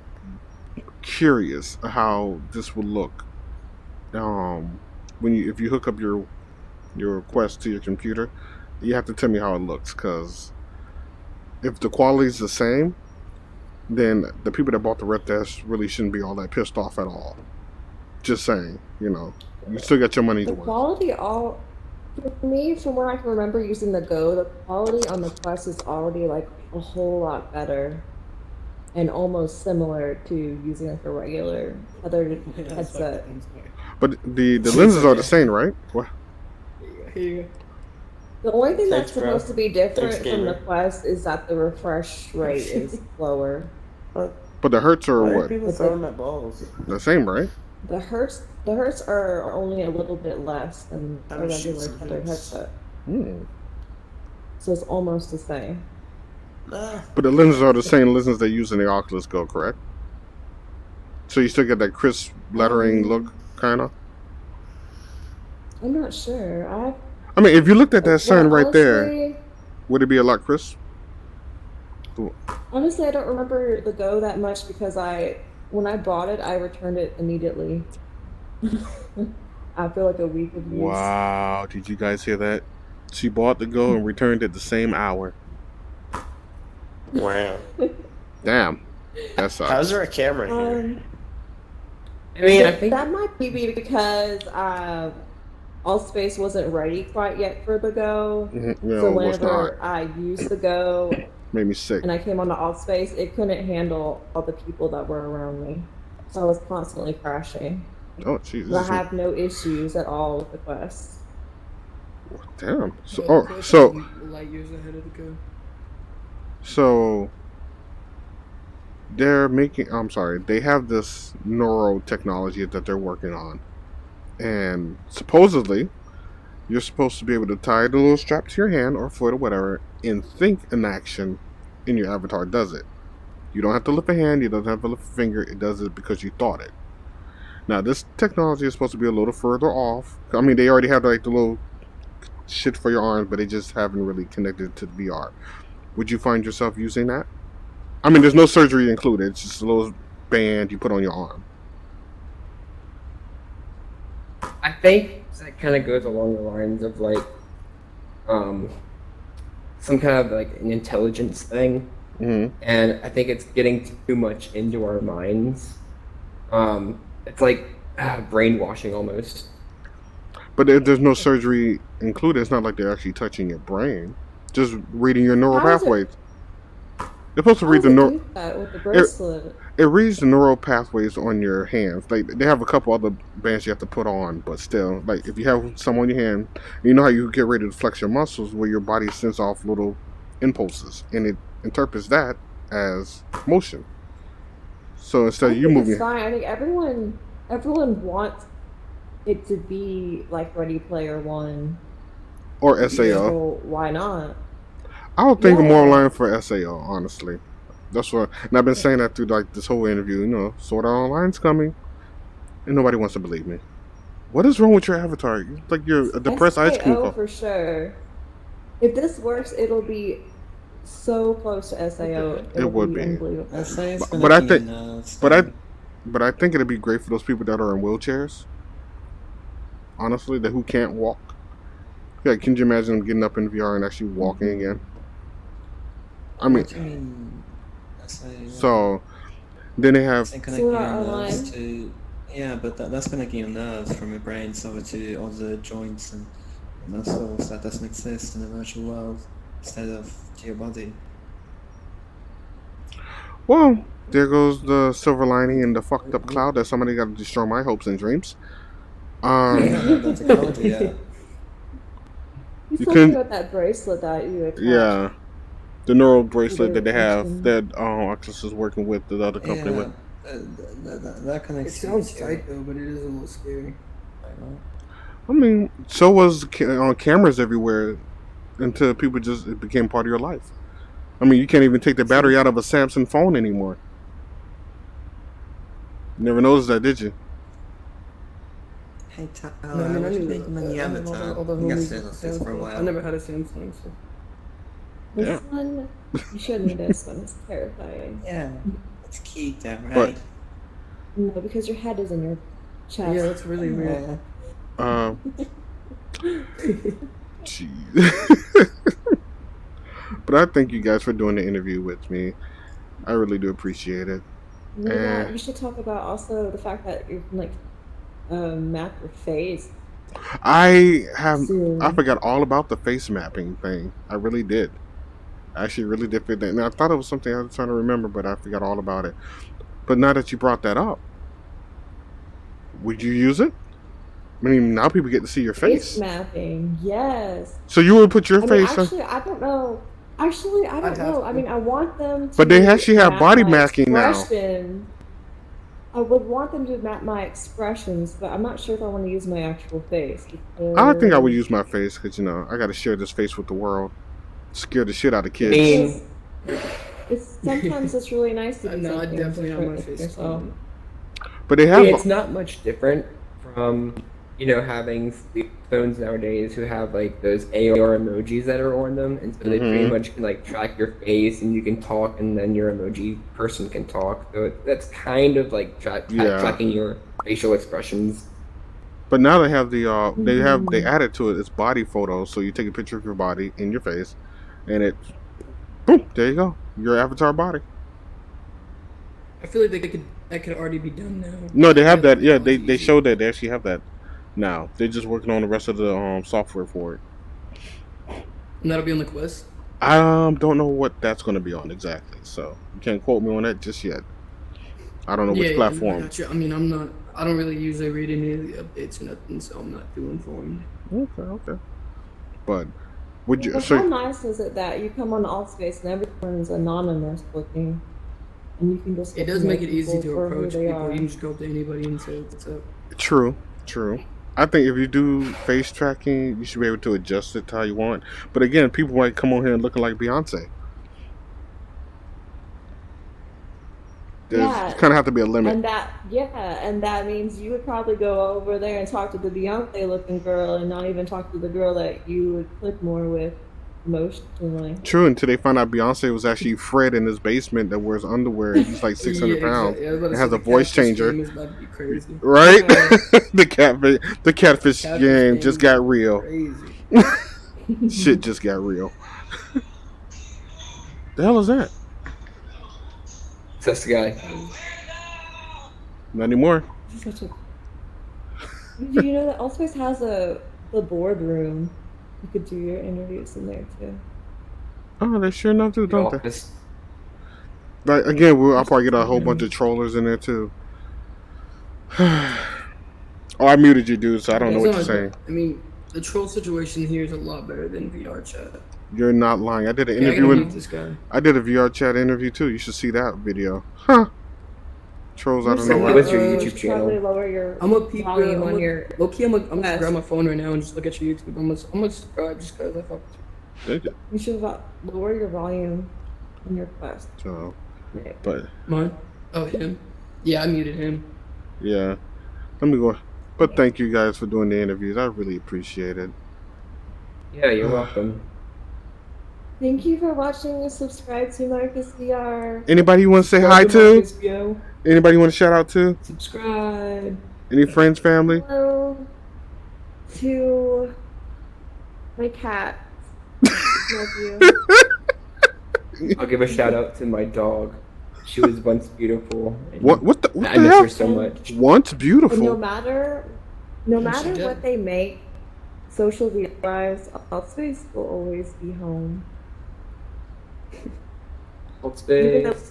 curious how this will look. When if you hook up your Quest to your computer, you have to tell me how it looks because if the quality is the same, then the people that bought the Rift S really shouldn't be all that pissed off at all. Just saying, you still got your money's The worth. quality for me, from what I can remember using the Go, the quality on the Quest is already like a whole lot better and almost similar to using like a regular other headset. But the lenses are the same, right? What? The only thing Thanks, that's supposed bro. to be different Thanks, from the gamer. Quest is that the refresh rate is lower. But the hertz are Why are what? people throwing at balls? The same, right? The hertz are only a little bit less than a regular tethered headset. So it's almost the same. But the lenses are the same lenses they use in the Oculus Go, correct? So you still get that crisp lettering look, kind of? I'm not sure. I mean, if you looked at that sign right honestly, there, would it be a lot crisp? Honestly, I don't remember the Go that much because when I bought it, I returned it immediately. After like a week of use. Wow, did you guys hear that? She bought the Go and returned it the same hour. Wow. Damn. That sucks. How's there a camera here? I mean, I think that might be because Atlspace wasn't ready quite yet for the Go. No, So it was whenever not. I used the Go Made me sick. and I came onto Atlspace, it couldn't handle all the people that were around me. So I was constantly crashing. Oh, Jesus. I have no issues at all with the Quest. Damn. So, light years ahead of the Go. So they're making. I'm sorry. They have this neuro technology that they're working on, and supposedly, you're supposed to be able to tie the little strap to your hand or foot or whatever, and think an action, and your avatar does it. You don't have to lift a hand. You don't have to lift a finger. It does it because you thought it. Now, this technology is supposed to be a little further off. I mean, they already have like the little shit for your arms, but they just haven't really connected it to the VR. Would you find yourself using that? I mean, there's no surgery included. It's just a little band you put on your arm. I think that kind of goes along the lines of like, some kind of like an intelligence thing, and I think it's getting too much into our minds. It's like brainwashing almost. But there's no surgery included. It's not like they're actually touching your brain. Just reading your neural How is pathways. it? They're supposed to How read does the it neural. do that with the bracelet? It reads the neural pathways on your hands. Like they have a couple other bands you have to put on, but still, like if you have some on your hand, you know how you get ready to flex your muscles, where your body sends off little impulses, and it interprets that as motion. So instead I of you think it's moving, fine. I think everyone wants it to be like Ready Player One. or SAO, So why not? I would think more Yeah. online for SAO, honestly. That's what, and I've been saying that through like this whole interview. You know, Sword Art Online's coming, and nobody wants to believe me. What is wrong with your avatar? You look like you're a depressed ice cream SAO cone. for sure. If this works, it'll be so close to SAO. It It'll would be be, unbelievable. but I think, but I think it'd be great for those people that are in wheelchairs. Honestly, that who can't walk. Yeah, can you imagine them getting up in VR and actually walking again? I mean, What do you mean? so then they have. It's connecting your nerves to. Yeah, but that's connecting your nerves from your brains over to all the joints and muscles that doesn't exist in the virtual world instead of to your body. Well, there goes the silver lining in the fucked up cloud that somebody got to destroy my hopes and dreams. That technology, yeah. He's You talking can, about that bracelet that you attached. yeah, the neural bracelet that they have machine. that Oculus is working with the other company with. That connects. It sounds psycho, but it is a little scary. I mean, so was cameras everywhere until people just it became part of your life. I mean, you can't even take the battery out of a Samsung phone anymore. Never noticed that, did you? Hey, Tyler, No, I mean, I what you knew think of the Avatar? all the You guys homies said with this for a Samsung. while. I never had a Samsung, so. This Yeah. one, you showed me this one. It's terrifying. Yeah, it's cute though, right? But No, because your head is in your chest. Yeah, that's really weird. Jeez. But I thank you guys for doing the interview with me. I really do appreciate it. Yeah, you should talk about also the fact that you can like map your face. I Soon. forgot all about the face mapping thing. I really did. I actually really did fit that. And I thought it was something I was trying to remember, but I forgot all about it. But now that you brought that up, would you use it? I mean, now people get to see your face. Face mapping, yes. So you would put your face on. Actually, I don't know. Actually, I don't know. I mean, I want them to. But they actually have body masking now. I would want them to map my expressions, but I'm not sure if I want to use my actual face. I think I would use my face because, you know, I got to share this face with the world. Scare the shit out of kids. Sometimes it's really nice to do No, I something definitely have my different face yourself. But they have. It's not much different from, having phones nowadays who have like those AR emojis that are on them, and so they pretty much can like track your face, and you can talk, and then your emoji person can talk. So that's kind of like tracking your facial expressions. But now they have the they added to it. It's body photos, so you take a picture of your body in your face, and it, boom, there you go, your avatar body. I feel like that could already be done now. No, they have that. Yeah, they showed that they actually have that now. They're just working on the rest of the software for it. And that'll be on the Quest? I don't know what that's going to be on exactly, so you can't quote me on that just yet. I don't know which platform. I mean, I don't really usually read any of the updates or nothing, so I'm not too informed. Okay. But would you? But how nice is it that you come on Oc6 and everyone's anonymous looking, and you can just. It does make it easy to approach people. You can just go up to anybody and say what's up. True. I think if you do face tracking, you should be able to adjust it to how you want. But again, people might come on here looking like Beyonce. You kind of have to be a limit. And that means you would probably go over there and talk to the Beyonce looking girl and not even talk to the girl that you would click more with emotionally. True, until they found out Beyonce was actually Fred in his basement that wears underwear and he's like 600 pounds and has a voice changer. Right? The catfish game just got real. Shit just got real. The hell is that? That's the guy. Not anymore. Did you know that Allspace has the boardroom? You could do your interviews in there too. Oh, they sure enough do, don't they? But again, I'll probably get a whole bunch of trollers in there too. Oh, I muted you, dude, so I don't know what you're saying. I mean, the troll situation here is a lot better than VR chat. You're not lying. I did an Yeah, interview. this guy. I did a VR chat interview too. You should see that video. Huh? Trolls out of nowhere. What's your YouTube channel? Probably lower your I'm gonna peep volume on your. Low-key, I'm gonna grab my phone right now and just look at your YouTube. I'm gonna subscribe just because I fuck with you. You should lower your volume on your Quest. So, but mine. Oh, him. Yeah, I muted him. Yeah. Let me go. But thank you guys for doing the interviews. I really appreciate it. Yeah, you're welcome. Thank you for watching and subscribe to Marcus VR. Anybody you want to say hi to? Anybody you want to shout out to? Subscribe. Any friends, family? Hello to my cat. Love you. I'll give a shout out to my dog. She was once beautiful. What the I miss hell? her so much. Once beautiful. And no matter what they make, social lives, Oc6 will always be home. Oc6.